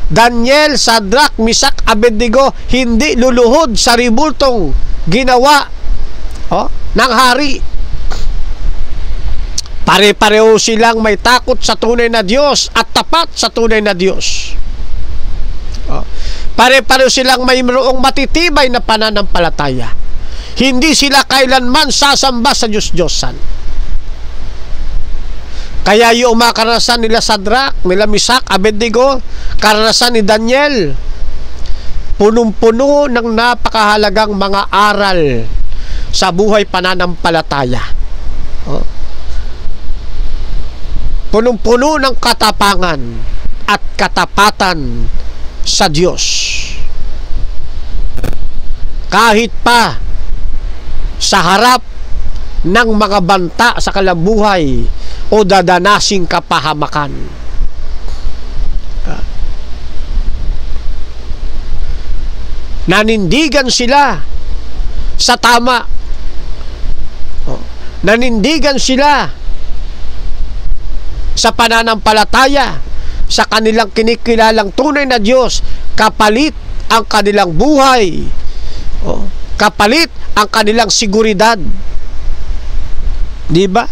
Daniel, Shadrach, Meshach, Abednego, hindi luluhod sa ribultong ginawa ng hari. Pare-pareho silang may takot sa tunay na Diyos at tapat sa tunay na Diyos. Pare-pareho silang mayroong matitibay na pananampalataya. Hindi sila kailanman sasamba sa Diyos-Diyosan. Kaya yung mga karanasan nila Shadrach, nila Meshach, Abednego, karanasan ni Daniel, punong-puno ng napakahalagang mga aral sa buhay pananampalataya. Punong-puno ng katapangan at katapatan sa Diyos. Kahit pa sa harap ng mga banta sa kalabuhay o dadanasing kapahamakan. Nanindigan sila sa tama. Nanindigan sila sa pananampalataya sa kanilang kinikilalang tunay na Diyos, kapalit ang kanilang buhay, kapalit ang kanilang seguridad. Di ba?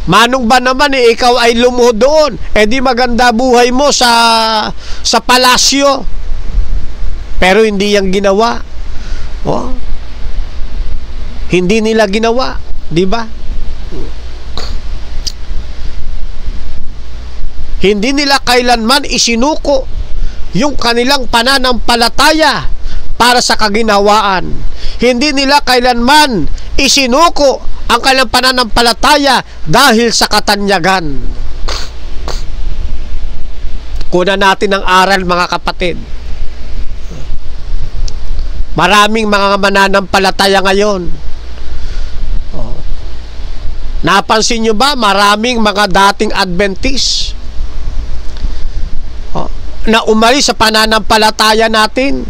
Manong ba naman ikaw ay lumuhod doon, di maganda buhay mo sa palasyo, pero hindi yang ginawa. Hindi nila ginawa, di ba? Hindi nila kailanman isinuko yung kanilang pananampalataya para sa kaginhawaan. Hindi nila kailanman isinuko ang kanilang pananampalataya dahil sa katanyagan. Kunan natin ang aral, mga kapatid. Maraming mga mananampalataya ngayon. Napansin nyo ba, maraming mga dating Adventist na umalis sa pananampalataya natin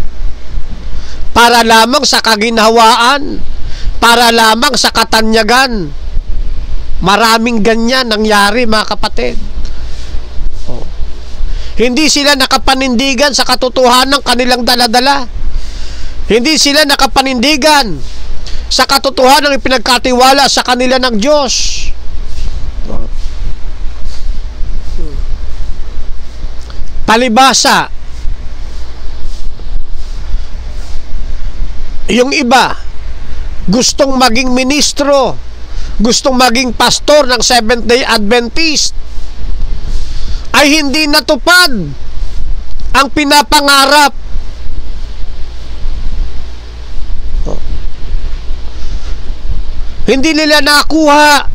para lamang sa kaginhawaan, para lamang sa katanyagan. Maraming ganyan nangyari, mga kapatid. Hindi sila nakapanindigan sa katotohanan ng kanilang daladala. Hindi sila nakapanindigan sa katotohanan ng pinagkatiwala sa kanila ng Diyos. Palibasa, yung iba gustong maging ministro, gustong maging pastor ng Seventh-day Adventist, ay hindi natupad ang pinapangarap. Hindi nila nakuha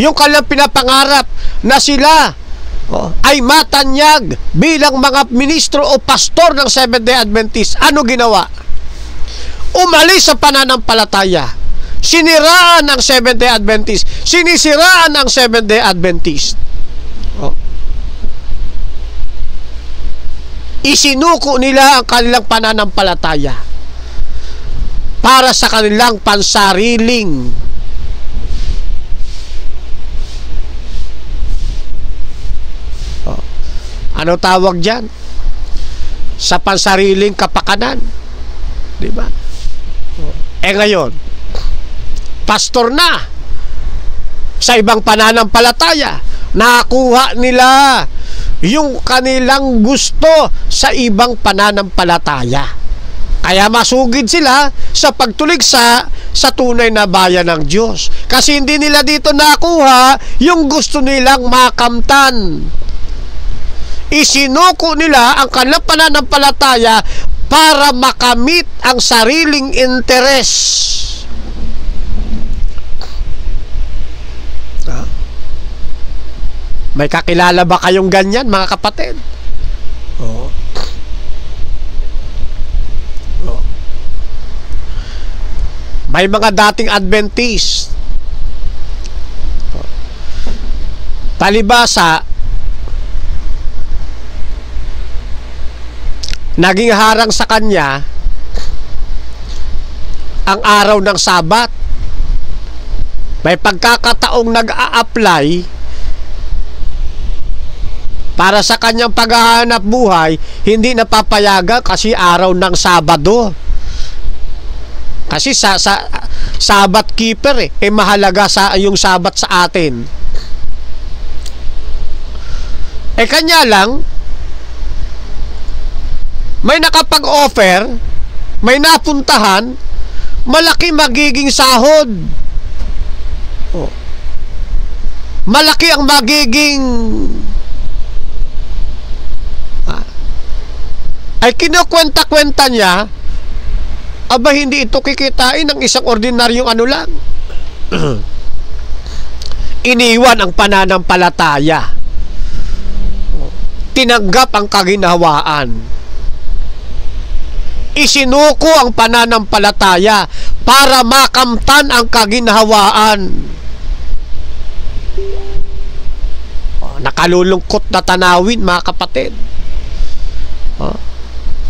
yung kanilang pinapangarap na sila ay matanyag bilang mga ministro o pastor ng Seventh-day Adventist. Ano ginawa? Umalis sa pananampalataya. Siniraan ang Seventh-day Adventist. Sinisiraan ang Seventh-day Adventist. Oh. Isinuko nila ang kanilang pananampalataya para sa kanilang pansariling ano tawag dyan? Sa pansariling kapakanan. Di ba? Ngayon, pastor na sa ibang pananampalataya, nakuha nila yung kanilang gusto sa ibang pananampalataya. Kaya masugid sila sa pagtuligsa sa tunay na bayan ng Diyos. Kasi hindi nila dito nakuha yung gusto nilang makamtan. Isinuko nila ang kanilang pananampalataya para makamit ang sariling interes. May kakilala ba kayong ganyan, mga kapatid? Oo. Oo. May mga dating Adventist. Palibasa, naging harang sa kanya ang araw ng Sabat. May pagkakataong nag-a-apply para sa kanyang paghahanap buhay, hindi napapayagan kasi araw ng Sabado. Kasi sa Sabat keeper mahalaga sa yung Sabat sa atin. Kanya lang, may nakapag-offer, may napuntahan, malaki magiging sahod. Malaki ang magiging ay kinukwenta-kwenta niya, aba hindi ito kikitain ng isang ordinaryong ano lang. Iniwan ang pananampalataya. Tinanggap ang kaginhawaan. Isinuko ang pananampalataya para makamtan ang kaginhawaan. Nakalulungkot na tanawin, mga kapatid.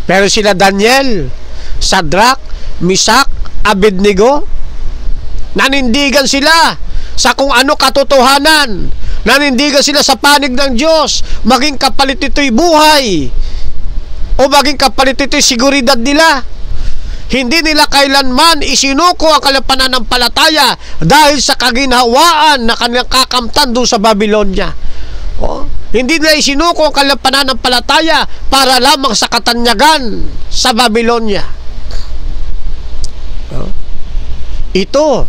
Pero sila Daniel, Shadrach, Meshach, Abednego, nanindigan sila sa kung ano katotohanan. Nanindigan sila sa panig ng Diyos. Maging kapalit ito'y buhay o maging kapalit ito'y seguridad nila. Hindi nila kailanman isinuko ang kanilang pananampalataya dahil sa kaginhawaan na kanilang kakamtan doon sa Babylonia. Hindi nila isinuko ang kanilang pananampalataya para lamang sa katanyagan sa Babylonia. Ito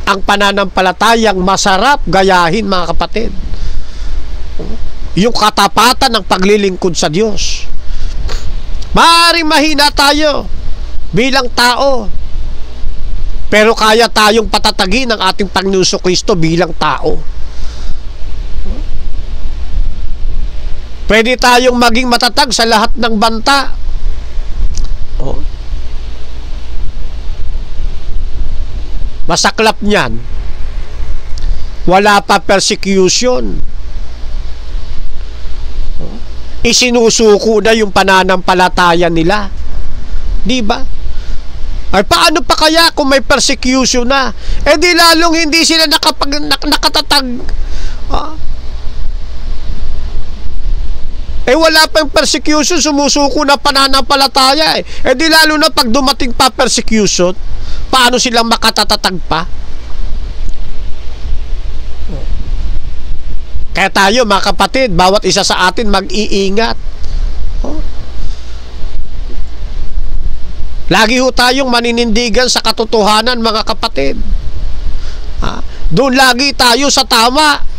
ang pananampalatayang masarap gayahin, mga kapatid. Yung katapatan ng paglilingkod sa Diyos. Maaaring mahina tayo bilang tao, pero kaya tayong patatagin ng ating Panginoon Kristo bilang tao. Pwede tayong maging matatag sa lahat ng banta. Masaklap niyan, wala pa persecution. Isinusuko na yung pananampalataya nila. Di ba? Ay paano pa kaya kung may persecution na? Di lalong hindi sila nakatatag. Wala pang persecution, sumusuko na pananampalataya. Di lalo na pag dumating pa persecution, paano silang makatatatag pa? Kaya tayo, mga kapatid, bawat isa sa atin mag-iingat. Lagi ho tayong maninindigan sa katotohanan, mga kapatid. Doon lagi tayo sa tama.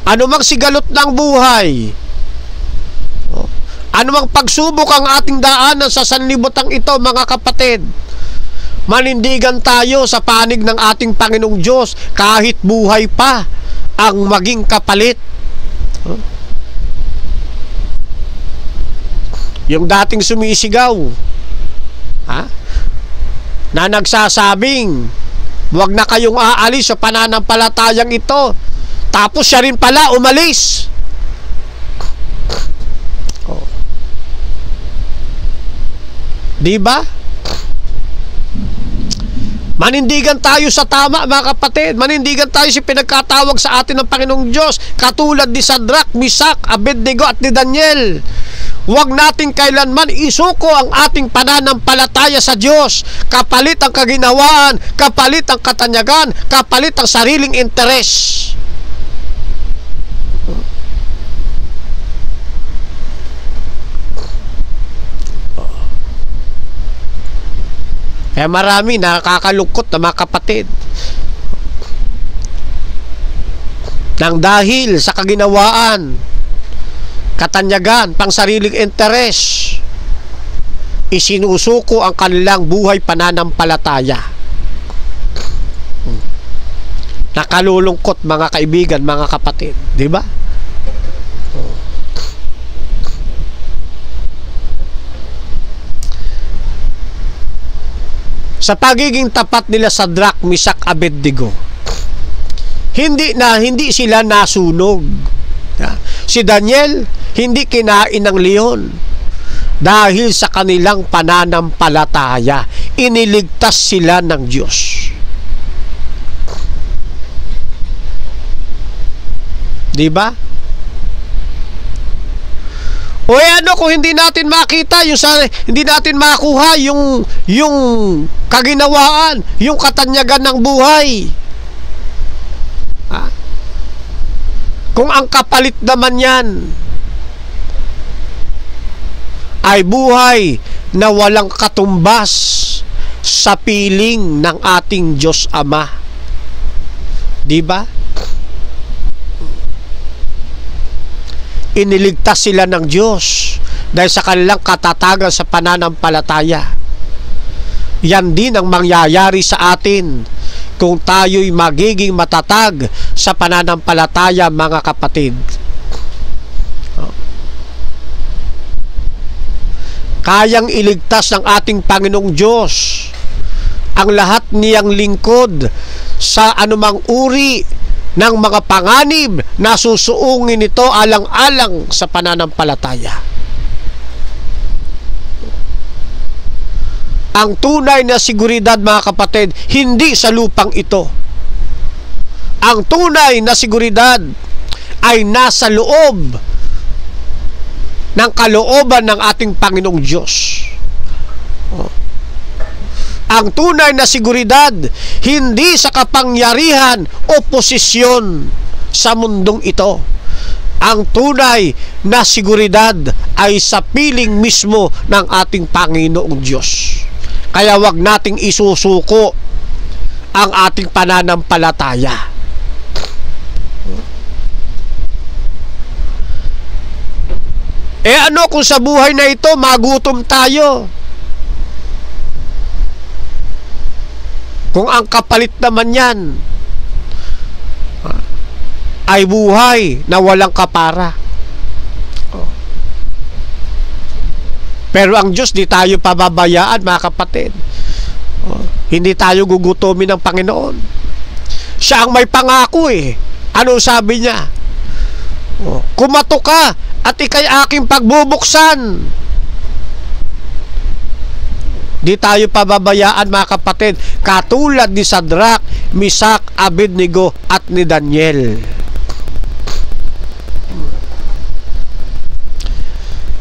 Ano mang sigalot ng buhay, ano mang pagsubok ang ating daanan sa sanlibutan ito, mga kapatid, manindigan tayo sa panig ng ating Panginoong Diyos kahit buhay pa ang maging kapalit. Yung dating sumisigaw na nagsasabing, huwag na kayong aalis sa pananampalatayang ito, Tapos siya rin pala umalis. Di ba? Manindigan tayo sa tama, mga kapatid. Manindigan tayo sa pinagkatawag sa atin ng Panginoong Diyos, katulad ni Shadrach, Meshach, Abednego at ni Daniel. Huwag natin kailanman isuko ang ating pananampalataya sa Diyos. Kapalit ang kaginawaan, kapalit ang katanyagan, kapalit ang sariling interes. Kaya marami nakakalungkot na mga kapatid. Nang dahil sa kaginawaan, katanyagan, pang sariling interes, isinusuko ang kanilang buhay pananampalataya. Nakalulungkot mga kaibigan, mga kapatid. Di ba? Sa pagiging tapat nila sa Shadrach, Meshach, Abednego, hindi sila nasunog. Si Daniel hindi kinain ng leon dahil sa kanilang pananampalataya. Iniligtas sila ng Diyos. Di ba? O ano kung hindi natin makita hindi natin makuha yung kaginawaan, yung katanyagan ng buhay. Kung ang kapalit naman yan ay buhay na walang katumbas sa piling ng ating Diyos Ama. Di ba? Iniligtas sila ng Diyos dahil sa kanilang katatagan sa pananampalataya. Yan din ang mangyayari sa atin kung tayo'y magiging matatag sa pananampalataya, mga kapatid. Kayang iligtas ng ating Panginoong Diyos ang lahat niyang lingkod sa anumang uri ng mga panganib na susuungin ito alang-alang sa pananampalataya. Ang tunay na seguridad, mga kapatid, hindi sa lupang ito. Ang tunay na seguridad ay nasa loob ng kalooban ng ating Panginoong Diyos. Ang tunay na seguridad hindi sa kapangyarihan o posisyon sa mundong ito. Ang tunay na seguridad ay sa piling mismo ng ating Panginoong Diyos. Kaya wag nating isusuko ang ating pananampalataya. Ano kung sa buhay na ito magutom tayo? Kung ang kapalit naman yan ay buhay na walang kapara. Pero ang Diyos, di tayo pababayaan, mga kapatid. Hindi tayo gugutomin ng Panginoon. Siya ang may pangako eh. Ano sabi niya? Kumato ka at ikay aking pagbubuksan. Di tayo pababayaan, mga kapatid, katulad ni Shadrach, Meshach, Abednego at ni Daniel.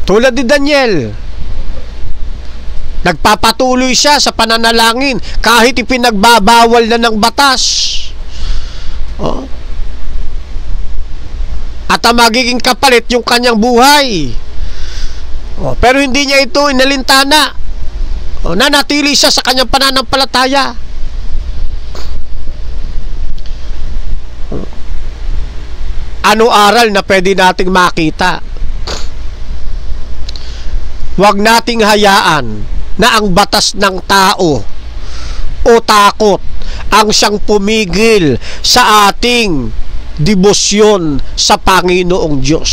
Tulad ni Daniel, nagpapatuloy siya sa pananalangin kahit ipinagbabawal na ng batas. At ang magiging kapalit yung kanyang buhay. Pero hindi niya ito inalintana. Nanatili siya sa kanyang pananampalataya. Ano aral na pwede nating makita? Huwag nating hayaan na ang batas ng tao o takot ang siyang pumigil sa ating debosyon sa Panginoong Diyos.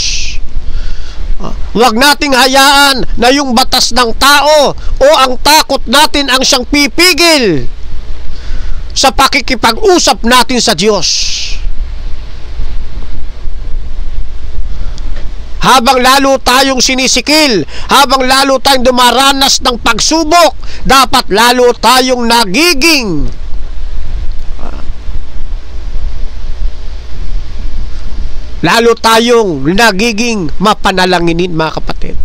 Huwag nating hayaan na yung batas ng tao o ang takot natin ang siyang pipigil sa pakikipag-usap natin sa Diyos. habang lalo tayong sinisikil, habang lalo tayong dumaranas ng pagsubok, dapat lalo tayong nagiging mapanalanginin, mga kapatid.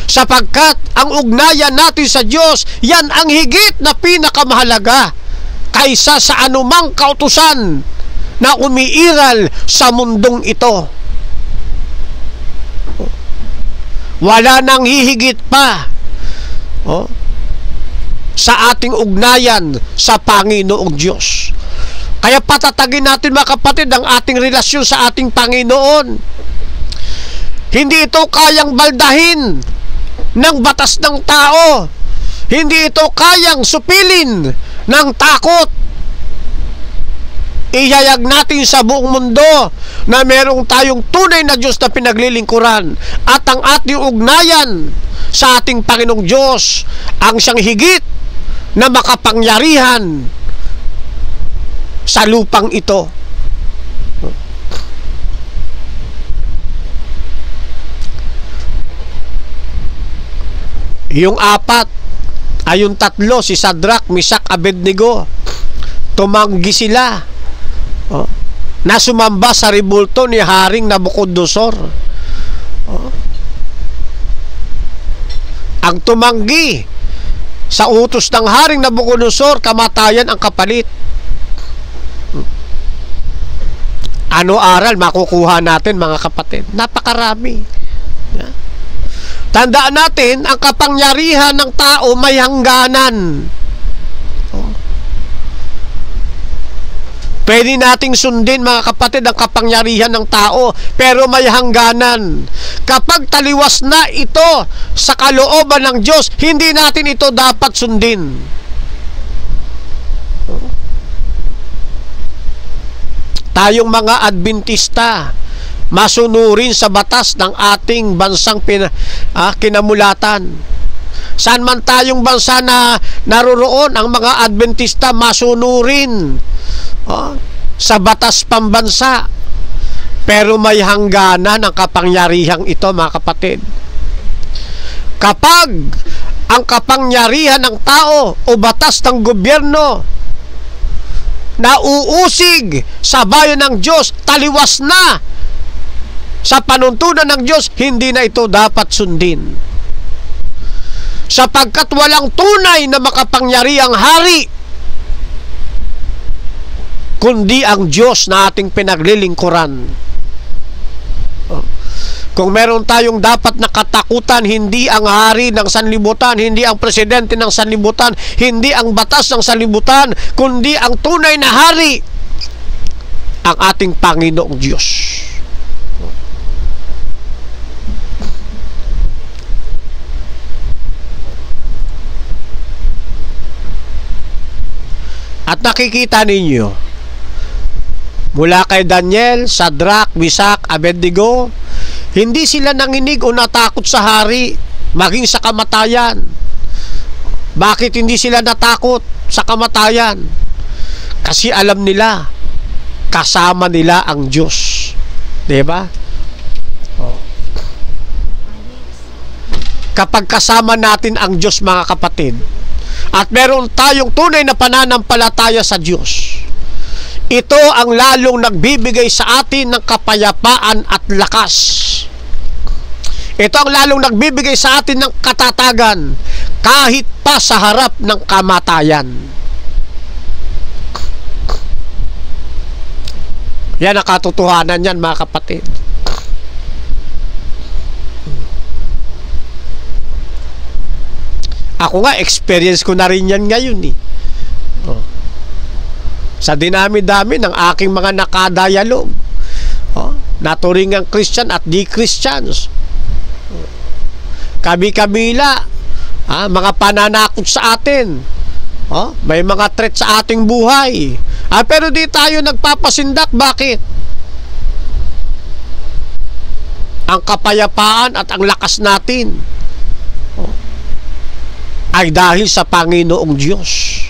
Sapagkat ang ugnayan natin sa Diyos, yan ang higit na pinakamahalaga kaysa sa anumang kautusan na umiiral sa mundong ito. Wala nang hihigit pa sa ating ugnayan sa Panginoong Diyos. Kaya patatagin natin, mga kapatid, ang ating relasyon sa ating Panginoon. Hindi ito kayang baldahin ng batas ng tao. Hindi ito kayang supilin ng takot. Ihayag natin sa buong mundo na merong tayong tunay na Diyos na pinaglilingkuran, at ang ating ugnayan sa ating Panginoong Diyos ang siyang higit na makapangyarihan sa lupang ito. Yung apat ay yung tatlo, si Shadrach, Meshach, Abednego, tumanggi sila na sumamba sa rebulto ni Haring Nabucodonosor. Ang tumanggi sa utos ng Haring Nabucodonosor, kamatayan ang kapalit. Ano aral makukuha natin, mga kapatid? Napakarami. Tandaan natin, ang kapangyarihan ng tao may hangganan. Pwede nating sundin, mga kapatid, ang kapangyarihan ng tao, pero may hangganan. Kapag taliwas na ito sa kalooban ng Diyos, hindi natin ito dapat sundin. Tayong mga Adventista, masunurin sa batas ng ating bansang kinamulatan. Saan man tayong bansa na naroroon, ang mga Adventista masunurin sa batas pambansa. Pero may hangganan ang kapangyarihang ito, mga kapatid. Kapag ang kapangyarihan ng tao o batas ng gobyerno nauusig sa bayan ng Diyos, taliwas na sa panuntunan ng Diyos, hindi na ito dapat sundin. Sapagkat walang tunay na makapangyarihang hari kundi ang Diyos na ating pinaglilingkuran. Kung meron tayong dapat nakatakutan, hindi ang hari ng sanlibutan, hindi ang presidente ng sanlibutan, hindi ang batas ng sanlibutan, kundi ang tunay na hari, ang ating Panginoong Diyos. At nakikita ninyo, mula kay Daniel, Shadrach, Meshach, Abednego, hindi sila nanginig o natakot sa hari, maging sa kamatayan. Bakit hindi sila natakot sa kamatayan? Kasi alam nila, kasama nila ang Diyos. Diba? Kapag kasama natin ang Diyos, mga kapatid, at meron tayong tunay na pananampalataya sa Diyos, ito ang lalong nagbibigay sa atin ng kapayapaan at lakas. Ito ang lalong nagbibigay sa atin ng katatagan kahit pa sa harap ng kamatayan. Yan ang katotohanan yan, mga kapatid. Ako nga, experience ko na rin yan ngayon eh. Sa dinami-dami ng aking mga nakadialog, naturingang Christian at di-Christians, kabi-kabila, mga pananakot sa atin, may mga threat sa ating buhay, pero di tayo nagpapasindak. Bakit? Ang kapayapaan at ang lakas natin ay dahil sa Panginoong Diyos.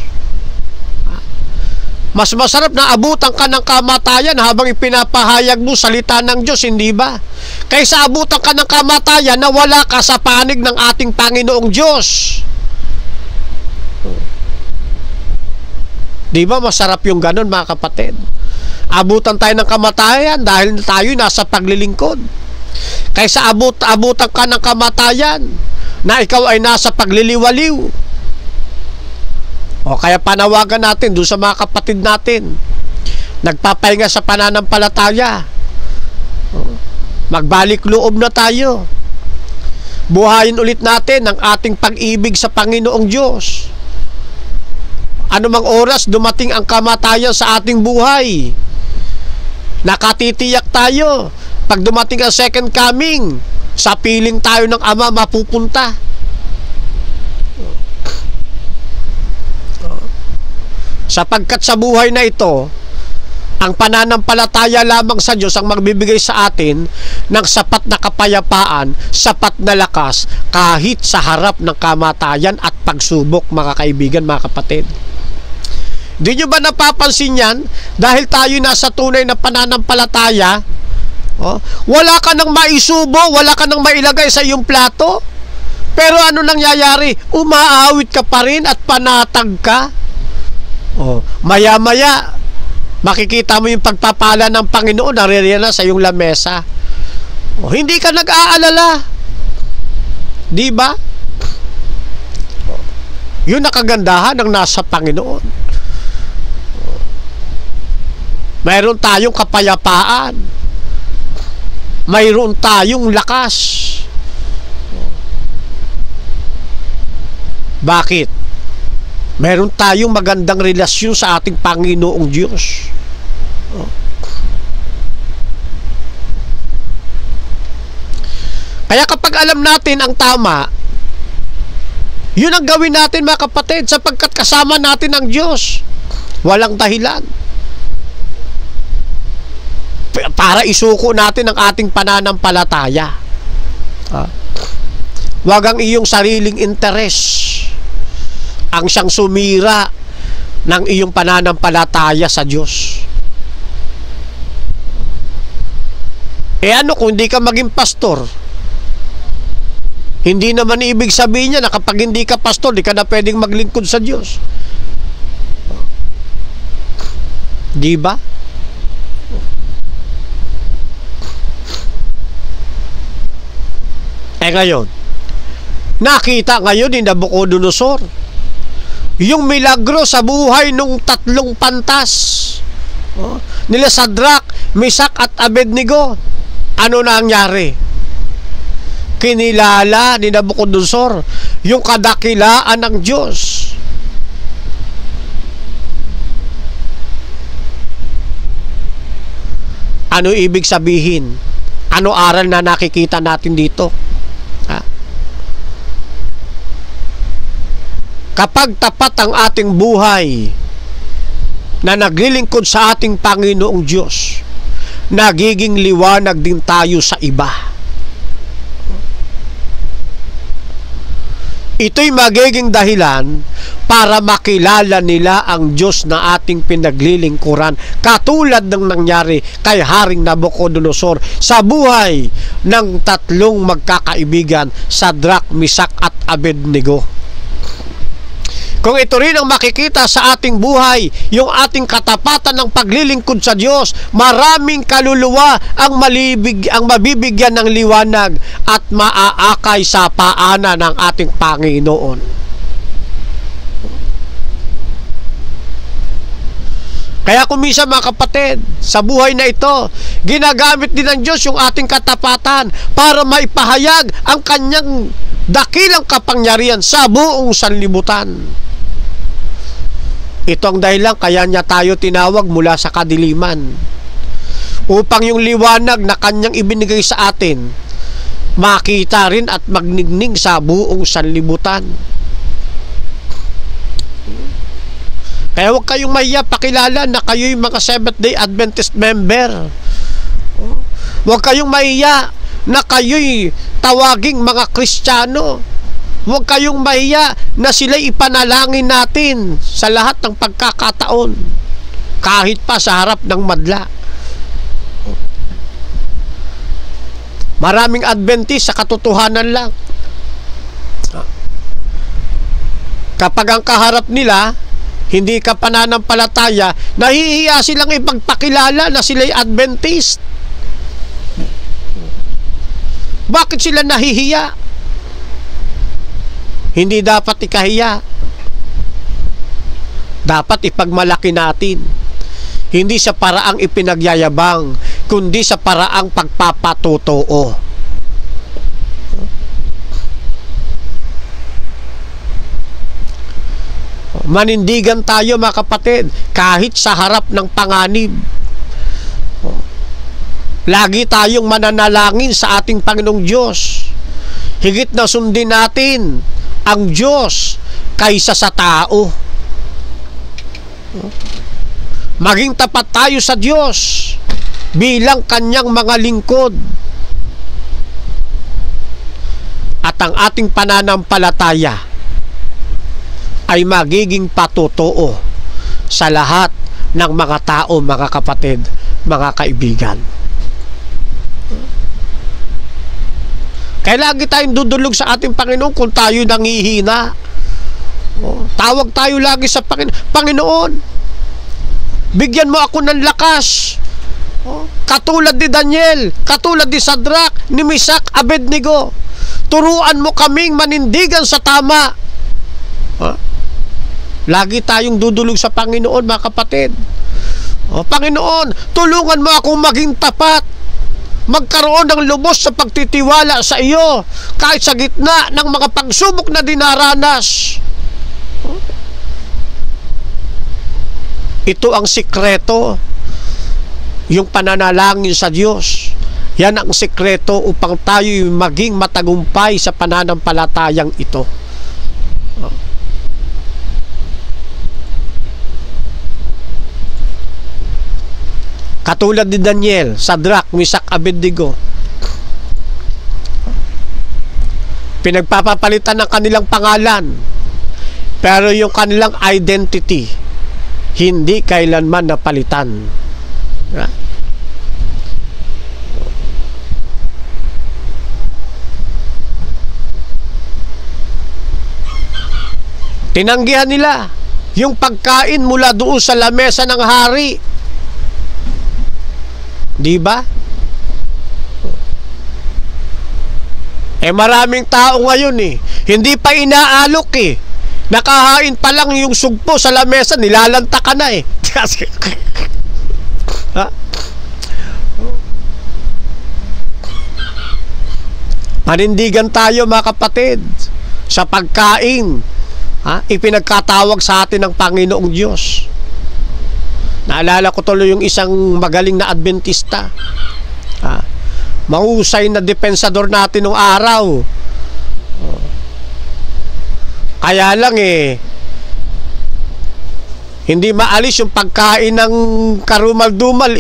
Mas masarap na abutan ka ng kamatayan habang ipinapahayag mo salita ng Diyos, hindi ba? Kaysa abutan ka ng kamatayan na wala ka sa panig ng ating Panginoong Diyos. Di ba masarap yung ganun, mga kapatid? Abutan tayo ng kamatayan dahil tayo nasa paglilingkod. Kaysa abutan ka ng kamatayan na ikaw ay nasa pagliliwaliw. O kaya panawagan natin doon sa mga kapatid natin nagpapahinga sa pananampalataya. Magbalik loob na tayo. Buhayin ulit natin ang ating pag-ibig sa Panginoong Diyos. Anumang oras dumating ang kamatayan sa ating buhay, nakatitiyak tayo. Pag dumating ang second coming, sa piling tayo ng Ama mapupunta. Sapagkat sa buhay na ito, ang pananampalataya lamang sa Diyos ang magbibigay sa atin ng sapat na kapayapaan, sapat na lakas, kahit sa harap ng kamatayan at pagsubok, mga kaibigan, mga kapatid. Di nyo ba napapansin yan? Dahil tayo nasa tunay na pananampalataya, wala ka nang maisubo, wala ka nang mailagay sa iyong plato, pero ano nangyayari? Umaawit ka pa rin at panatag ka. Maya-maya makikita mo yung pagpapala ng Panginoon naririyan na sa iyong lamesa. Hindi ka nag-aalala, di ba? Yun ang kagandahan ng nasa Panginoon. Mayroon tayong kapayapaan, mayroon tayong lakas. Bakit? Meron tayong magandang relasyon sa ating Panginoong Diyos. Kaya kapag alam natin ang tama, yun ang gawin natin, mga kapatid, sapagkat kasama natin ang Diyos. Walang dahilan para isuko natin ang ating pananampalataya. Huwag ang iyong sariling interes ang siyang sumira ng iyong pananampalataya sa Diyos. Ano kung hindi ka maging pastor? Hindi naman ibig sabihin niya na kapag hindi ka pastor, di ka na pwedeng maglingkod sa Diyos. Di ba? Ngayon, nakita ngayon ni Nabucodonosor yung milagro sa buhay nung 3 pantas nila Sadrak, Mesak at Abednego. Ano na nangyari? Kinilala ni Nabucodonosor yung kadakilaan ng Diyos. Ano ibig sabihin? Ano aral na nakikita natin dito? Kapag tapat ang ating buhay na naglilingkod sa ating Panginoong Diyos, nagiging liwanag din tayo sa iba. Ito'y magiging dahilan para makilala nila ang Diyos na ating pinaglilingkuran, katulad ng nangyari kay Haring Nabucodonosor sa buhay ng 3 magkakaibigan, Sadrak, Mesak at Abednego. Kung ito rin ang makikita sa ating buhay, yung ating katapatan ng paglilingkod sa Diyos, maraming kaluluwa ang mabibigyan ng liwanag at maaakay sa paanan ng ating Panginoon. Kaya kung minsan, mga kapatid, sa buhay na ito, ginagamit din ng Diyos yung ating katapatan para maipahayag ang kanyang dakilang kapangyarihan sa buong sanlibutan. Ito ang dahilan kaya niya tayo tinawag mula sa kadiliman, upang yung liwanag na kanyang ibinigay sa atin makita rin at magningning sa buong sanlibutan. Kaya huwag kayong mahiya pakilala na kayo'y mga Seventh-day Adventist member. Huwag kayong mahiya na kayo'y tawaging mga Kristiyano. Huwag kayong mahiya na sila'y ipanalangin natin sa lahat ng pagkakataon. kahit pa sa harap ng madla. Maraming Adventist sa katotohanan lang. Kapag ang kaharap nila, hindi ka pananampalataya, nahihiya silang ipagpakilala na sila'y Adventist. Bakit sila nahihiya? Hindi dapat ikahiya. Dapat ipagmalaki natin. Hindi sa paraang ipinagyayabang, kundi sa paraang pagpapatotoo. Manindigan tayo mga kapatid, kahit sa harap ng panganib. Lagi tayong mananalangin sa ating Panginoong Diyos. Higit na sundin natin ang Diyos kaysa sa tao. Maging tapat tayo sa Diyos bilang kanyang mga lingkod. At ang ating pananampalataya ay magiging patotoo sa lahat ng mga tao, mga kapatid, mga kaibigan. Kaya lagi tayong dudulog sa ating Panginoon kung tayo nangihina. Tawag tayo lagi sa Panginoon. Panginoon, bigyan mo ako ng lakas. Katulad ni Daniel, katulad ni Sadrak, ni Misak, Abednego. Turuan mo kaming manindigan sa tama. Lagi tayong dudulog sa Panginoon, mga kapatid. Panginoon, tulungan mo akong maging tapat. Magkaroon ng lubos sa pagtitiwala sa iyo kahit sa gitna ng mga pagsubok na dinaranas. Ito ang sikreto, yung pananalangin sa Diyos. Yan ang sikreto upang tayo maging matagumpay sa pananampalatayang ito. Katulad ni Daniel, Sadrak, Misak, Abednego. Pinagpapalitan ng kanilang pangalan, pero yung kanilang identity hindi kailanman napalitan. Tinanggihan nila yung pagkain mula doon sa lamesa ng hari. Di ba? Maraming tao ngayon hindi pa inaalok nakahain pa lang yung sugpo sa lamesa, nilalanta ka na Manindigan tayo, mga kapatid, sa pagkain ipinagkatawag sa atin ng Panginoong Diyos. Naalala ko tuloy yung isang magaling na Adventista. Mahusay na depensador natin nung araw. Kaya lang hindi maalis yung pagkain ng karumal-dumal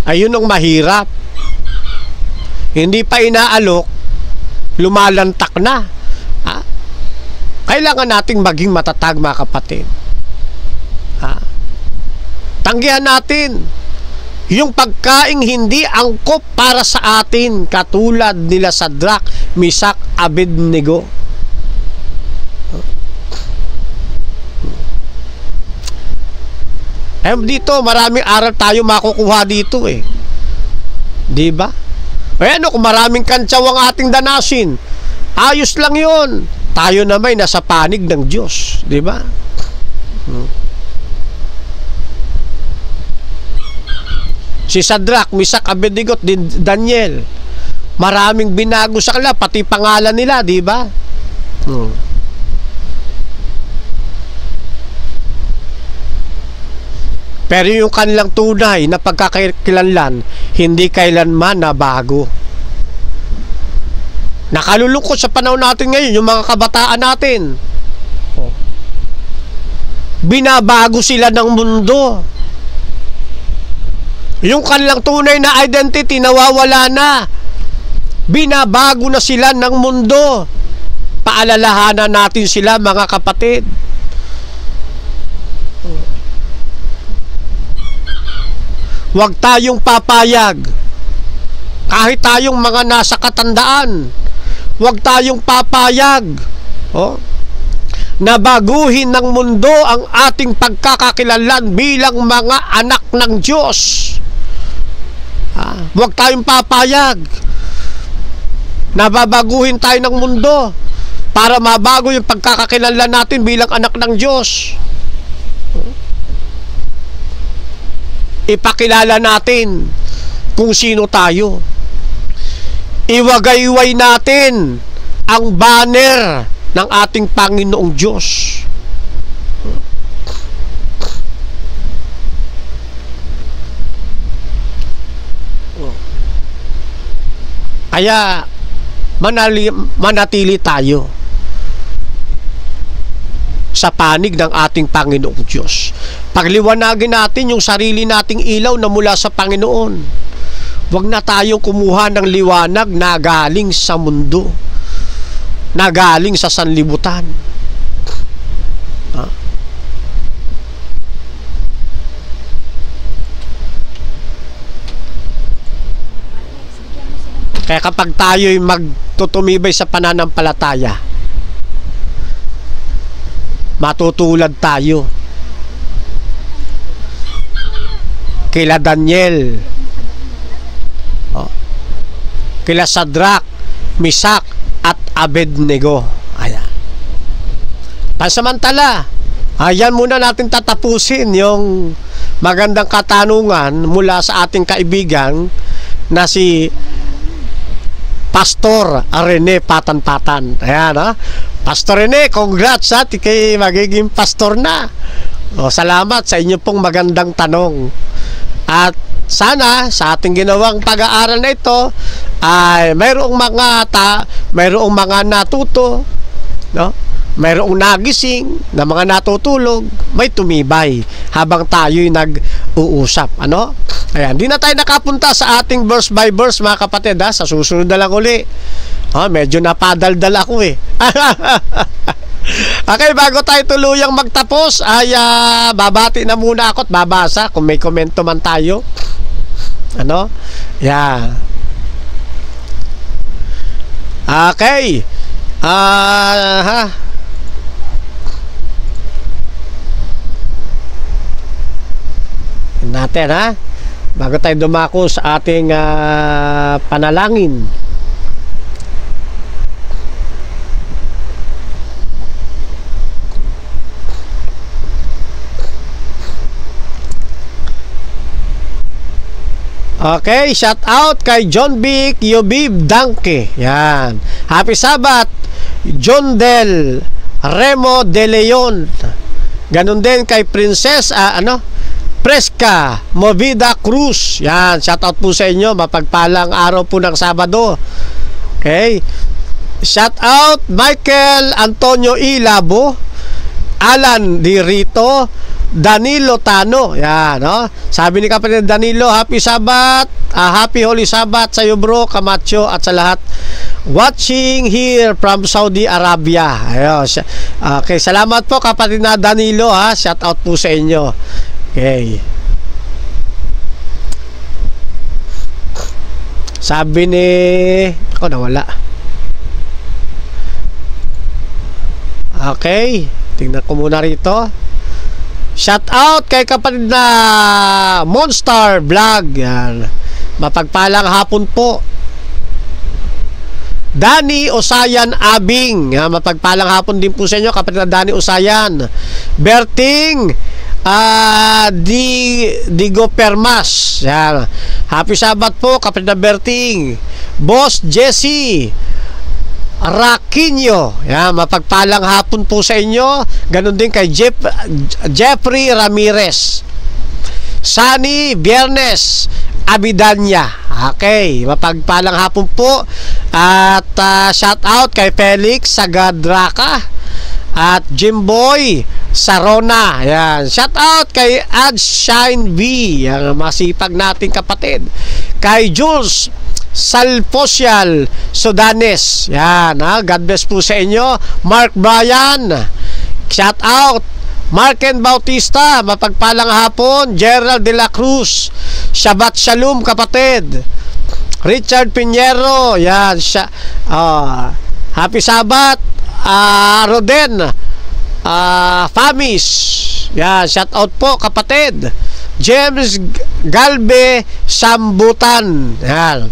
Ayun ang mahirap. Hindi pa inaalok, lumalantak na. Kailangan nating maging matatag, mga kapatid. Tanggihan natin yung pagkaing hindi angkop para sa atin, katulad nila Sadrak, Misak, Abednego. Dito maraming aral tayo makukuha dito di ba? Kung maraming kantsaw ang ating danasin, ayos lang yun. Tayo na may nasa panig ng Diyos, di ba? Si Sadrak, Misak, Abednego, Daniel, maraming binago sa kanila, pati pangalan nila, di ba? Pero yung kanilang tunay na pagkakakilanlan, hindi kailanman nabago. Nakalulungkot sa panahon natin ngayon, yung mga kabataan natin. Binabago sila ng mundo. Yung kanilang tunay na identity nawawala na. Binabago na sila ng mundo. paalalahanan natin sila, mga kapatid. Huwag tayong papayag, kahit tayong mga nasa katandaan, huwag tayong papayag na baguhin ng mundo ang ating pagkakakilanlan bilang mga anak ng Diyos. Huwag tayong papayag na babaguhin tayo ng mundo para mabago yung pagkakakilanlan natin bilang anak ng Diyos. Ipakilala natin kung sino tayo. Iwagayway natin ang banner ng ating Panginoong Diyos. Kaya manatili tayo sa panig ng ating Panginoong Diyos. Pagliwanagin natin yung sarili nating ilaw na mula sa Panginoon. Huwag na tayong kumuha ng liwanag na galing sa mundo, na galing sa sanlibutan. Kaya kapag tayo'y magtutumibay sa pananampalataya, matutulad tayo kila Daniel, kila Sadrak, Misak at Abednego. Ayan. Pansamantala, ayan muna natin tatapusin yung magandang katanungan mula sa ating kaibigan na si Pastor Rene Patan-Patan. Ayan, Pastor Rene, congrats kay magiging pastor na. Salamat sa inyo pong magandang tanong. At sana sa ating ginawang pag-aaral na ito ay mayroong mga natuto, mayroong nagising na mga natutulog, may tumibay habang tayo'y nag-uusap. Ayan, di na tayo nakapunta sa ating verse by verse, mga kapatid, sa susunod na lang uli. Medyo napadaldal ako Okay, bago tayo tuluyang magtapos ay babati na muna ako at babasa kung may komento man tayo. Yeah. Okay. Natin bago tayo dumako sa ating panalangin. Okay, shout out kay John Vic Yobib Danke. Yan. Happy Sabbath, John Del Remo de Leon. Ganun din kay Princess Fresca Movida Cruz. Yan, shout out po sa inyo. Mapagpalang araw po ng Sabado. Okay. Shout out Michael Antonio Ilabo, Alan Di Rito, Danilo Tano. Yan, sabi ni kapatid Danilo, happy Sabbath, happy Holy Sabbath sa iyo, bro, Camacho, at sa lahat watching here from Saudi Arabia. Ayun. Okay, salamat po kapatid na Danilo, shout out po sa inyo. Okay. Sabi ni ako nawala. Okay, tingnan ko muna rito. Shout out kay kapatid na Monster Vlog. Yan. Mapagpalang hapon po. Danny Osayan Abing. Mapagpalang hapon din po sa inyo, kapatid na Danny Osayan. Berting Digo Permas. Yan. Happy Sabbath po, kapatid na Berting. Boss Jesse Raquinho. Yan, mapagpalang hapon po sa inyo. Ganon din kay Jeffrey Ramirez. Sunny Biernes Abidanya. Okay, mapagpalang hapon po. At shout out kay Felix Sagadraka at Jimboy Sarona. Yan. Shout out kay Adshine V. Yan, masipag nating kapatid. Kay Jules Salposial Sudanes. Yan, ha? God bless po sa inyo. Mark Bryan, shout out. Marken Bautista, mapagpalang hapon. Gerald de la Cruz, Shabbat Shalom kapatid. Richard Pinheiro, yan, happy Sabbath. Roden Famis, yan, shout out po kapatid. James Galbe Sambutan, yan.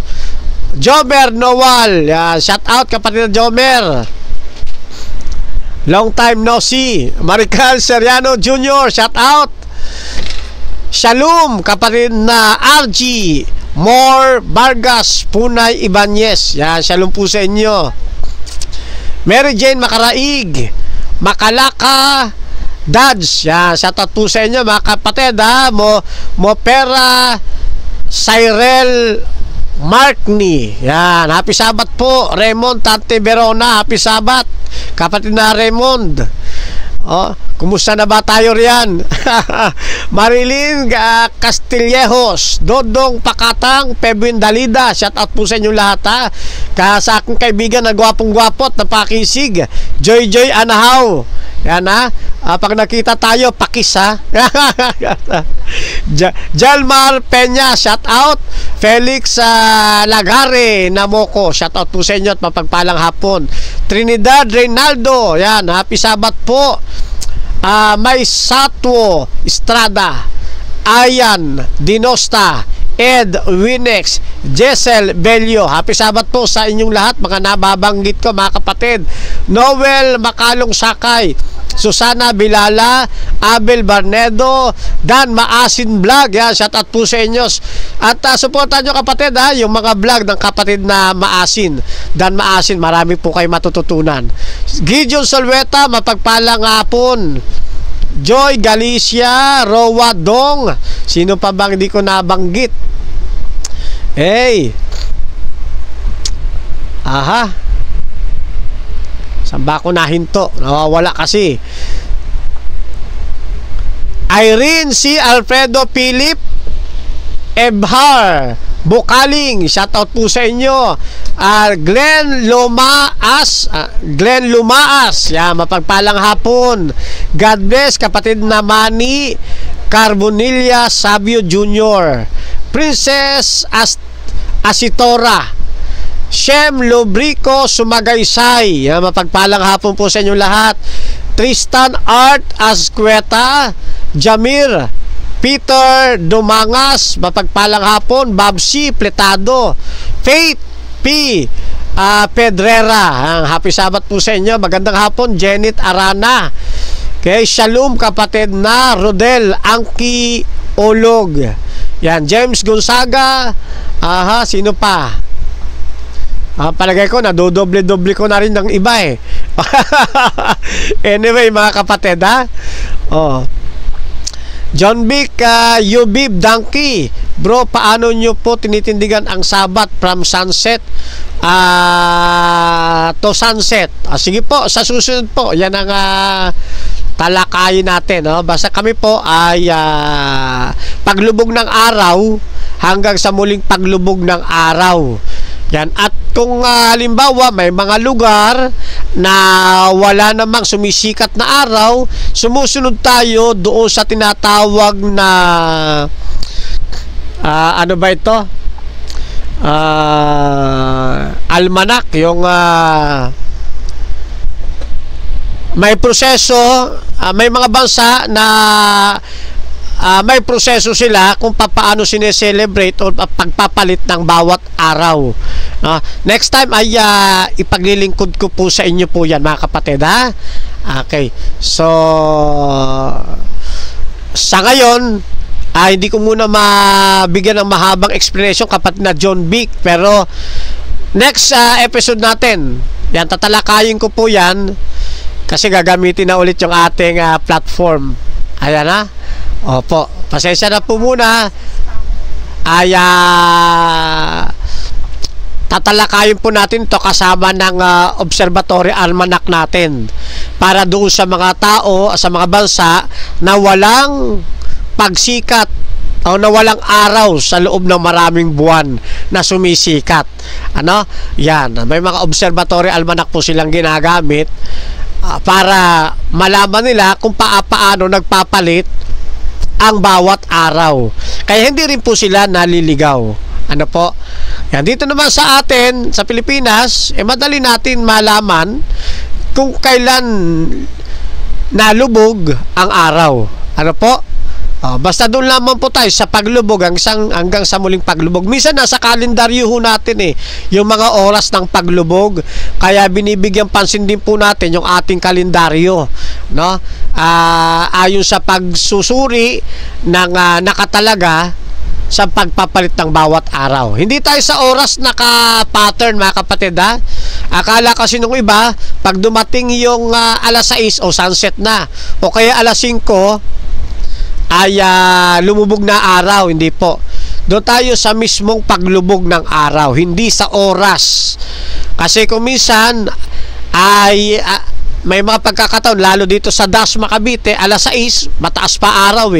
Jomer Noel, yan, shout out kapatid Jomer. Long time no see. Marical Seriano Jr., shout out. Shalom kapatid na RG More Vargas Punay Ibanez, yan, shalom po sa inyo. Mary Jane Makaraig, Makalaka Dads, yan, shout out po sa inyo mga kapatid, ha. Mopera Cyril Markney, yan, happy Sabbath po. Raymond Tante Verona, happy Sabbath kapatid na Raymond. Kumusta na ba tayo riyan? Marilyn Castillejos, Dodong Pakatang, Pebin Dalida, shout out po sa inyo lahat, ha. Sa aking kaibigan na gwapong-gwapot na pakisig, Joy Anahaw, yan, ha. Pag nakita tayo, pakis, ha. Jalmar Peña, shout out. Felix Lagare Namoko, shout out po sa inyo at mapagpalang hapon. Trinidad Reynaldo, yan, happy Sabbath po. May Satwo Estrada, Ayan Dinosta, Ed Winex, Jessel Bello, happy Sabbath po sa inyong lahat, mga nababanggit ko mga kapatid. Noel Makalong Sakay, Susana Bilala, Abel Barnedo, Dan Maasin Vlog, yan, shout out po sa inyo. At supportan nyo kapatid, ha, yung mga vlog ng kapatid na Maasin, Dan Maasin, marami po kayo matututunan. Gideon Solweta, mapagpalang hapon. Joy Galicia, Rowa Dong, sino pa bang hindi ko nabanggit? Hey, aha, saan ba ako nahinto? Nawawala kasi. Irene C. Alfredo Philip Ebhar Bukaling, shout out po sa inyo. Glenn Lumaas, yan, mapagpalang hapon. God bless kapatid na Manny Carbonilla Sabio Jr., Princess Asitora, Shem Lubrico Sumagaysay, yan, mapagpalang hapon po sa inyo lahat. Tristan Art Asqueta, Jamir Peter Dumangas, mapagpalang hapon. Babsi Pletado, Faith P. Pedrera, happy Sabbath po sa inyo, magandang hapon. Janet Arana, okay, shalom kapatid na Rodel Angki Olog, yan. James Gonzaga, aha, sino pa? Palagay ko na dodoble-doble ko na rin ng iba, eh. Anyway mga kapatid, ha, John Vic Yubib Donkey, bro, paano nyo po tinitindigan ang Sabat from sunset to sunset? Sige po, sa susunod po, yan ang talakayin natin, no? Basta kami po ay paglubog ng araw hanggang sa muling paglubog ng araw, yan. At kung halimbawa may mga lugar na wala namang sumisikat na araw, sumusunod tayo doon sa tinatawag na ano ba ito? Almanac, yung may proseso, may mga bansa na may proseso sila kung paano sineselebrate o pagpapalit ng bawat araw. Next time ay ipaglilingkod ko po sa inyo po yan mga kapatid, ha? Okay, so sa ngayon hindi ko muna mabigyan ng mahabang explanation kapatid na John Vic, pero next episode natin yan, tatalakayin ko po yan kasi gagamitin na ulit yung ating platform. Ayan, ha? Opo, pasensya na po muna. Tatalakayin po natin to kasama ng Observatory Almanac natin para doon sa mga tao, sa mga bansa na walang pagsikat o na walang araw sa loob ng maraming buwan na sumisikat. Ano? Yan. May mga observatory almanac po silang ginagamit para malaman nila kung paano nagpapalit ang bawat araw. Kaya hindi rin po sila naliligaw. Ano po? Yan. Dito naman sa atin, sa Pilipinas, madali natin malaman kung kailan nalubog ang araw. Ano po? Basta doon lamang po tayo sa paglubog hanggang sa muling paglubog. Minsan nasa kalendaryo ho natin yung mga oras ng paglubog. Kaya binibigyan pansin din po natin yung ating kalendaryo, no? Ayon sa pagsusuri ng nakatalaga sa pagpapalit ng bawat araw. Hindi tayo sa oras naka-pattern, mga kapatid, ha? Akala kasi nung iba, pag dumating yung alas 6 o sunset na, o kaya alas 5 ay lumubog na araw. Hindi po. Doon tayo sa mismong paglubog ng araw, hindi sa oras. Kasi kung minsan ay may mga pagkakataon, lalo dito sa Dasma, Cavite, alas 6, mataas pa araw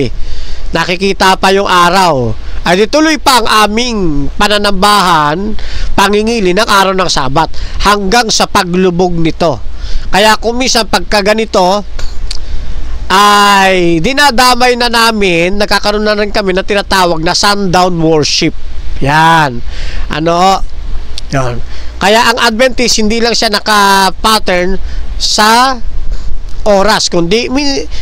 nakikita pa yung araw. Ay dituloy pa ang aming pananambahan, pangingili ng araw ng Sabat hanggang sa paglubog nito. Kaya kung minsan pagka ganito ay dinadamay na namin, nagkakaroon na rin kami na tinatawag na sundown worship. Yan. Yan. Kaya ang Adventist, hindi lang siya naka-pattern sa oras, kundi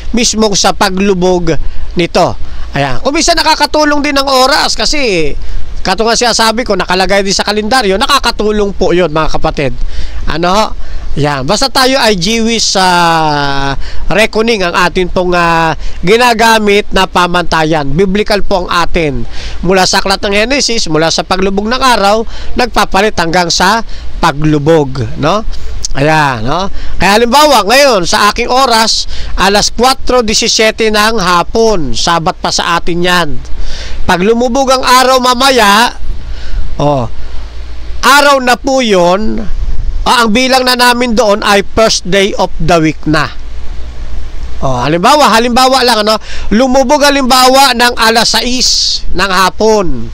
mismo sa paglubog nito. Ayan. Kung minsan nakakatulong din ang oras kasi katulad siya sabi ko, nakalagay din sa kalendaryo, nakakatulong po yun, mga kapatid. Yan. Basta tayo ay Jewish reckoning ang atin pong ginagamit na pamantayan. Biblical po ang atin. Mula sa aklat ng Genesis, mula sa paglubog ng araw, nagpapalit hanggang sa paglubog, no? Ayan, no? Kaya halimbawa, ngayon, sa aking oras, alas 4:17 ng hapon. Sabat pa sa atin yan. Pag lumubog ang araw mamaya, araw na po yun, ang bilang na namin doon ay first day of the week na. Halimbawa lang, lumubog halimbawa ng alas 6 ng hapon.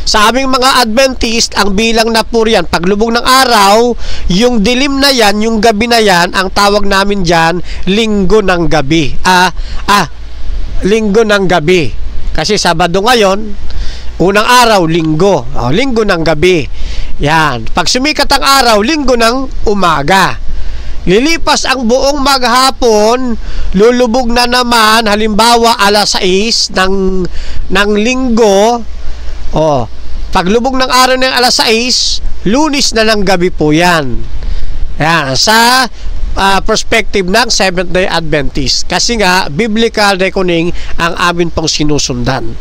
Sa aming mga Adventist, ang bilang na po riyan, paglubog ng araw, yung dilim na yan, yung gabi na yan, ang tawag namin dyan, linggo ng gabi. Linggo ng gabi. Kasi Sabado ngayon, unang araw, linggo. Linggo ng gabi. Yan. Pag sumikat ang araw, linggo ng umaga. Lilipas ang buong maghapon, lulubog na naman, halimbawa alas 6 ng linggo. Paglubog ng araw ng alas 6, Lunes na ng gabi po yan. Yan, sa perspective ng Seventh-day Adventist. Kasi nga, biblical reckoning ang amin pong sinusundan.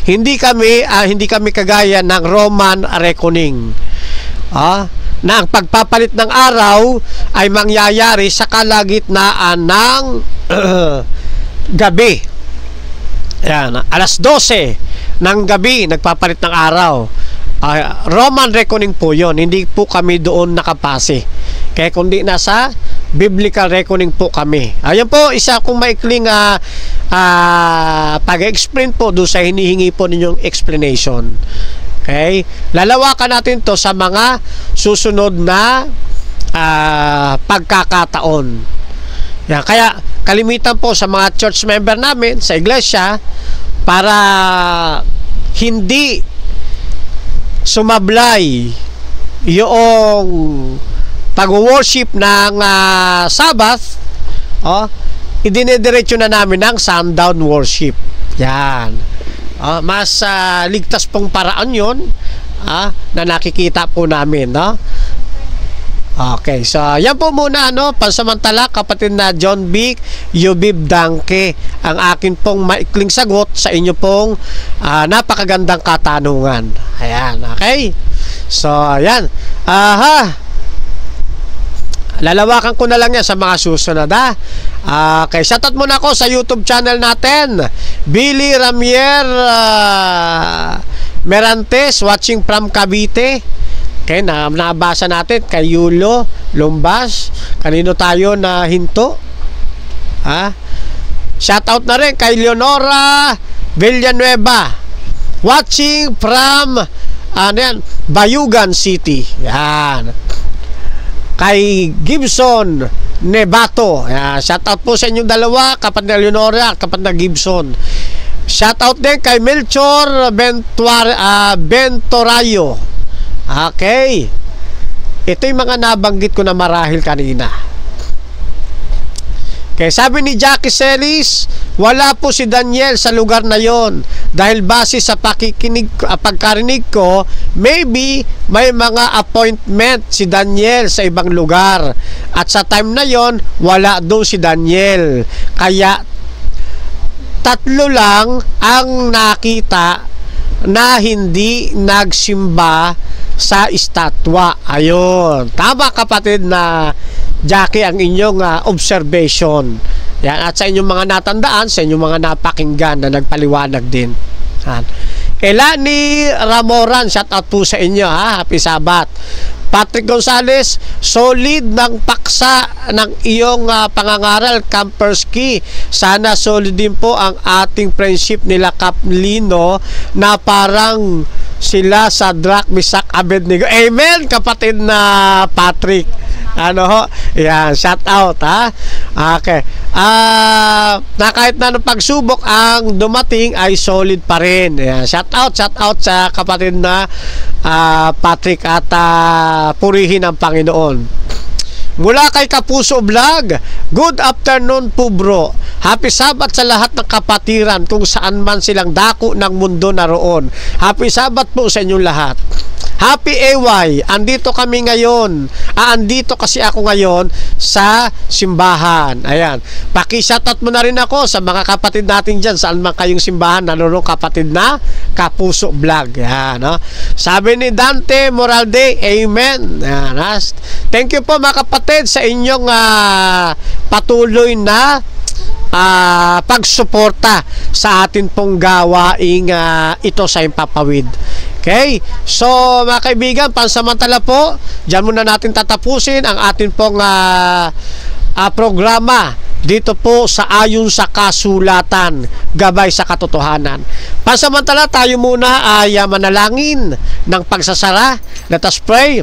Hindi kami kagaya ng Roman reckoning. Na ang pagpapalit ng araw ay mangyayari sa kalagitnaan ng gabi. Yan, alas 12 ng gabi nagpapalit ng araw. Roman reckoning po yon, hindi po kami doon nakapase. Kaya kundi nasa biblical reckoning po kami. Ayan po, isa kong maikling pag-explain po doon sa hinihingi po ninyong explanation. Okay? Lalawakan natin to sa mga susunod na pagkakataon. Yan. Kaya kalimitan po sa mga church member namin sa iglesia, para hindi sumablay yung pag-worship ng Sabbath, idinediretso na namin ng sundown worship. Yan. Mas ligtas pong paraan yun na nakikita po namin, no? Okay, so yan po muna, pansamantala, kapatid na John Vic Yubib Dangke, ang akin pong maikling sagot sa inyo pong napakagandang katanungan. Ayan, okay? So, ayan. Lalawakan ko na lang yan sa mga susunod, Okay, shoutout muna ako sa YouTube channel natin, Billy Ramier Merantes, watching from Cavite. Okay, nabasa natin kay Yulo Lumbas. Kanino tayo na hinto? Shoutout na rin kay Leonora Villanueva. Watching from Bayugan City. Yan. Kay Gibson Nevato. Shout out po sa inyong dalawa, kapatid na Leonora, kapatid na Gibson. Shout out din kay Melchor Bentorayo. Okay. Ito yung mga nabanggit ko na marahil kanina. Kaya sabi ni Jackie Celis, wala po si Daniel sa lugar na yon. Dahil base sa pagkarinig ko, maybe may mga appointment si Daniel sa ibang lugar. At sa time na yon, wala doon si Daniel. Kaya 3 lang ang nakita na hindi nagsimba sa estatwa. Ayun. Tama kapatid na Jackie ang inyong observation. Yan. At sa inyong mga natandaan, sa inyong mga napakinggan na nagpaliwanag din. Elani Ramoran, shout out po sa inyo ha. Happy Sabat. Patrick Gonzales, solid ng paksa ng iyong pangangaral, Kampersky. Sana solid din po ang ating friendship nila Kaplino na parang sila sa Drak, Misak, Abednego. Amen, kapatid na Patrick. Yan, shout out ha. Okay. Na kahit na ng pagsubok ang dumating ay solid pa rin. Yan, shout out sa kapatid na Patrick at purihin ang Panginoon. Mula kay Kapuso Vlog, good afternoon po bro. Happy Sabat sa lahat ng kapatiran kung saan man silang dako ng mundo naroon. Happy Sabat po sa inyong lahat. Happy AY, andito kami ngayon. Andito kasi ako ngayon sa simbahan. Ayan. Paki-shoutout mo na rin ako sa mga kapatid natin dyan. Saan man kayong simbahan, naroon kapatid na Kapuso Vlog. Ayan, no? Sabi ni Dante Moralde, amen. Ayan, thank you po mga kapatid sa inyong patuloy na pagsuporta sa atin pong gawaing ito sa Impapawid. Okay? So, mga kaibigan, pansamantala po, dyan muna natin tatapusin ang atin pong programa dito po sa Ayon sa Kasulatan, Gabay sa Katotohanan. Pansamantala, tayo muna ay manalangin ng pagsasara. Let us pray.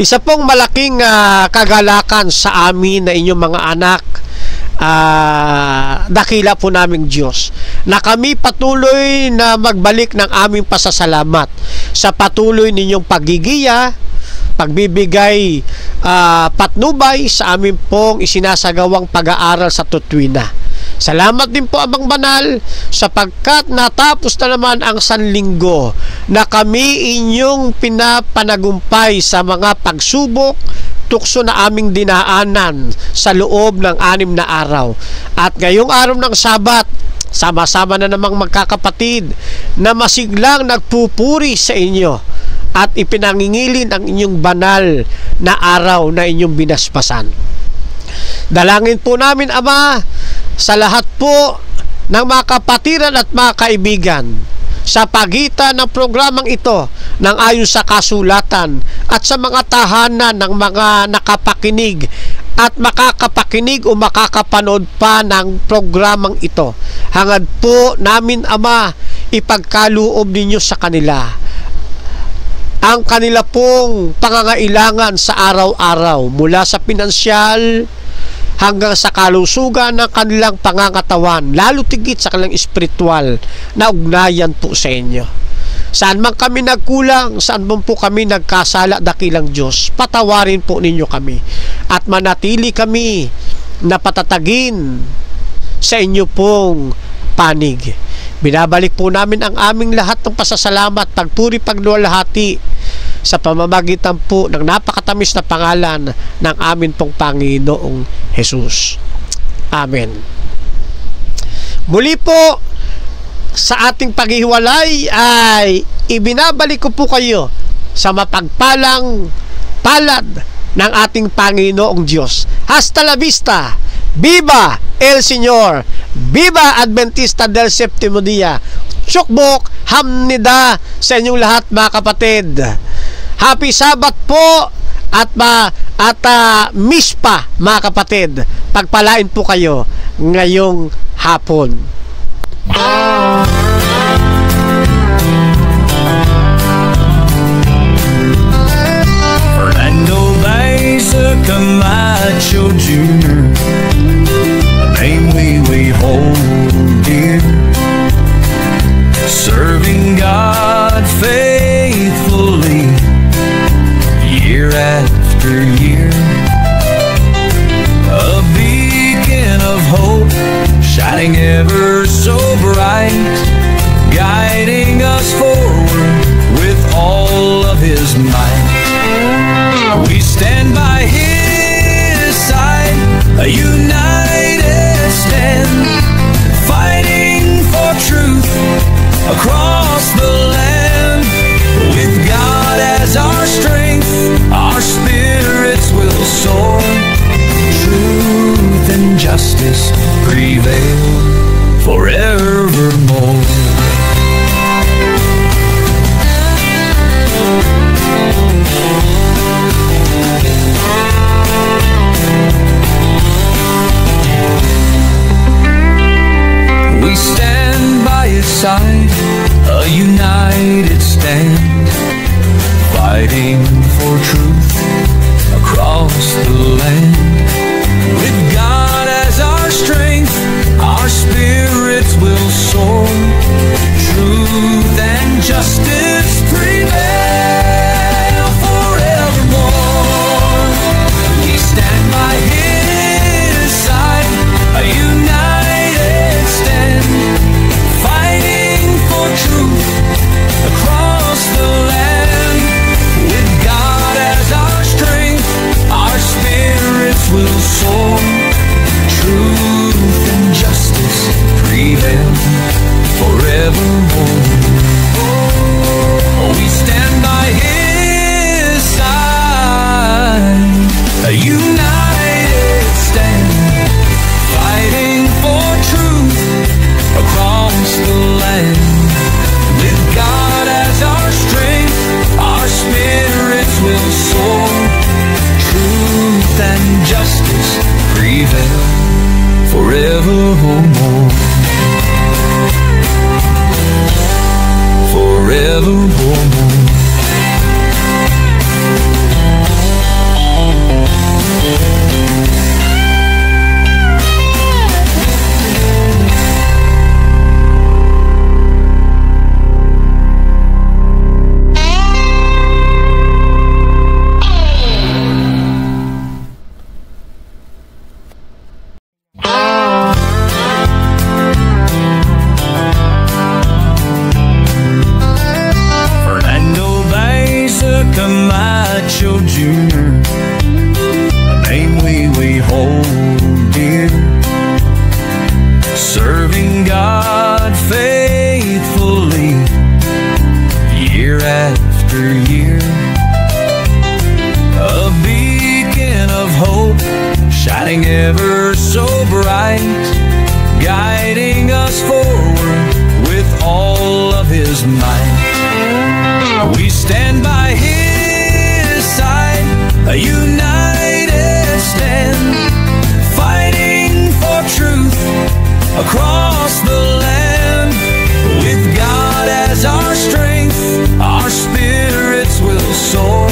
Isa pong malaking kagalakan sa amin na inyong mga anak, dakila po naming Diyos, na kami patuloy na magbalik ng aming pasasalamat sa patuloy ninyong pagigiya, pagbibigay patnubay sa amin pong isinasagawang pag-aaral sa tutuwina. Salamat din po Amang Banal sapagkat natapos na naman ang sanlinggo na kami inyong pinapanagumpay sa mga pagsubok, tukso na aming dinaanan sa loob ng 6 na araw. At ngayong araw ng Sabat, sama-sama na namang magkakapatid na masiglang nagpupuri sa inyo at ipinangingilin ang inyong banal na araw na inyong binasbasan. Dalangin po namin, Ama, sa lahat po ng mga kapatiran at mga kaibigan sa pagitan ng programang ito ng Ayon sa Kasulatan at sa mga tahanan ng mga nakapakinig at makakapakinig o makakapanood pa ng programang ito. Hangad po namin, Ama, ipagkaloob ninyo sa kanila ang kanila pong pangangailangan sa araw-araw, mula sa pinansyal hanggang sa kalusugan ng kanilang pangangatawan, lalo tigit sa kanilang espiritual na ugnayan po sa inyo. Saan man kami nagkulang, saan man po kami nagkasala, dakilang Diyos, patawarin po ninyo kami at manatili kami na patatagin sa inyo pong panig. Binabalik po namin ang aming lahat ng pasasalamat, pagpuri, pagluwalhati sa pamamagitan po ng napakatamis na pangalan ng amin pong Panginoong Jesus. Amen. Muli po sa ating paghihiwalay ay ibinabalik ko po kayo sa mapagpalang palad ng ating Panginoong Diyos. Hasta la vista. Viva El Señor. Viva Adventista del Septimo Dia. Chukbok hamnida sa inyong lahat mga kapatid. Happy Sabat po at mispa mga kapatid. Pagpalain po kayo ngayong hapon. Fernando Beza Camacho Jr., a name we hold dear, serving God faithfully year after year, a beacon of hope shining ever so bright, guiding us forward with all of his might. We stand by his side, a united stand, fighting for truth across the land. With God as our strength, our spirits will soar. Truth and justice prevail forevermore. We stand by his side, a united stand, fighting for truth across the land. With God as our strength, our spirits will soar. Truth and justice prevail forevermore. We stand by his side, a united stand, fighting for truth across the land. With God as our strength, our spirits will soar. Truth and justice prevail forevermore. We stand by his side, a united stand, fighting for truth across the land. With God as our strength, our spirits will soar. Truth and justice prevail forevermore. Forevermore. Camacho Jr., a name we hold dear, serving God faithfully year after year, a beacon of hope shining ever so bright, guiding us forward with all of his might. We stand by his side, a united stand, fighting for truth across the land. With God as our strength, our spirits will soar.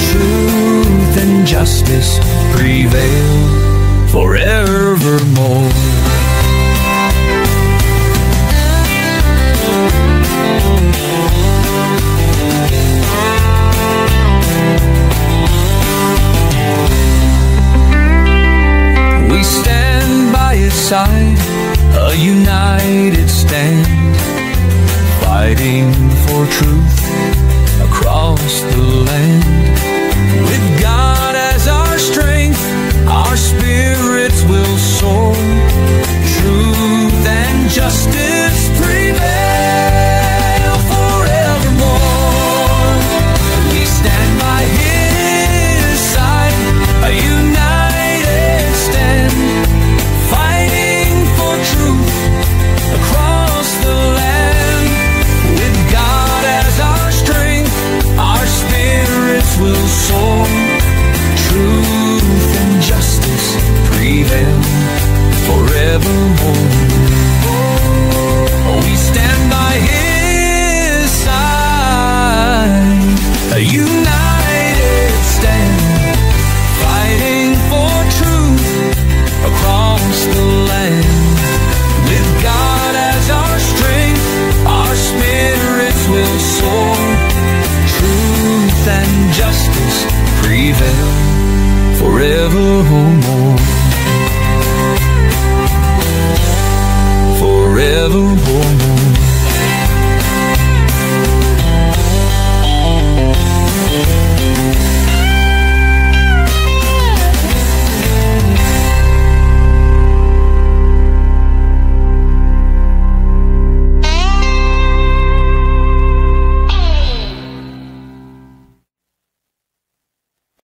Truth and justice prevail forevermore. We stand by his side, a united stand, fighting for truth across the land. With God as our strength, our spirits will soar. Truth and justice prevail forevermore. We stand by his side, a united stand, fighting for truth across the land. With God as our strength, our spirits will soar. Truth and justice prevail forevermore. will soar. Truth and justice prevail forevermore. Forevermore.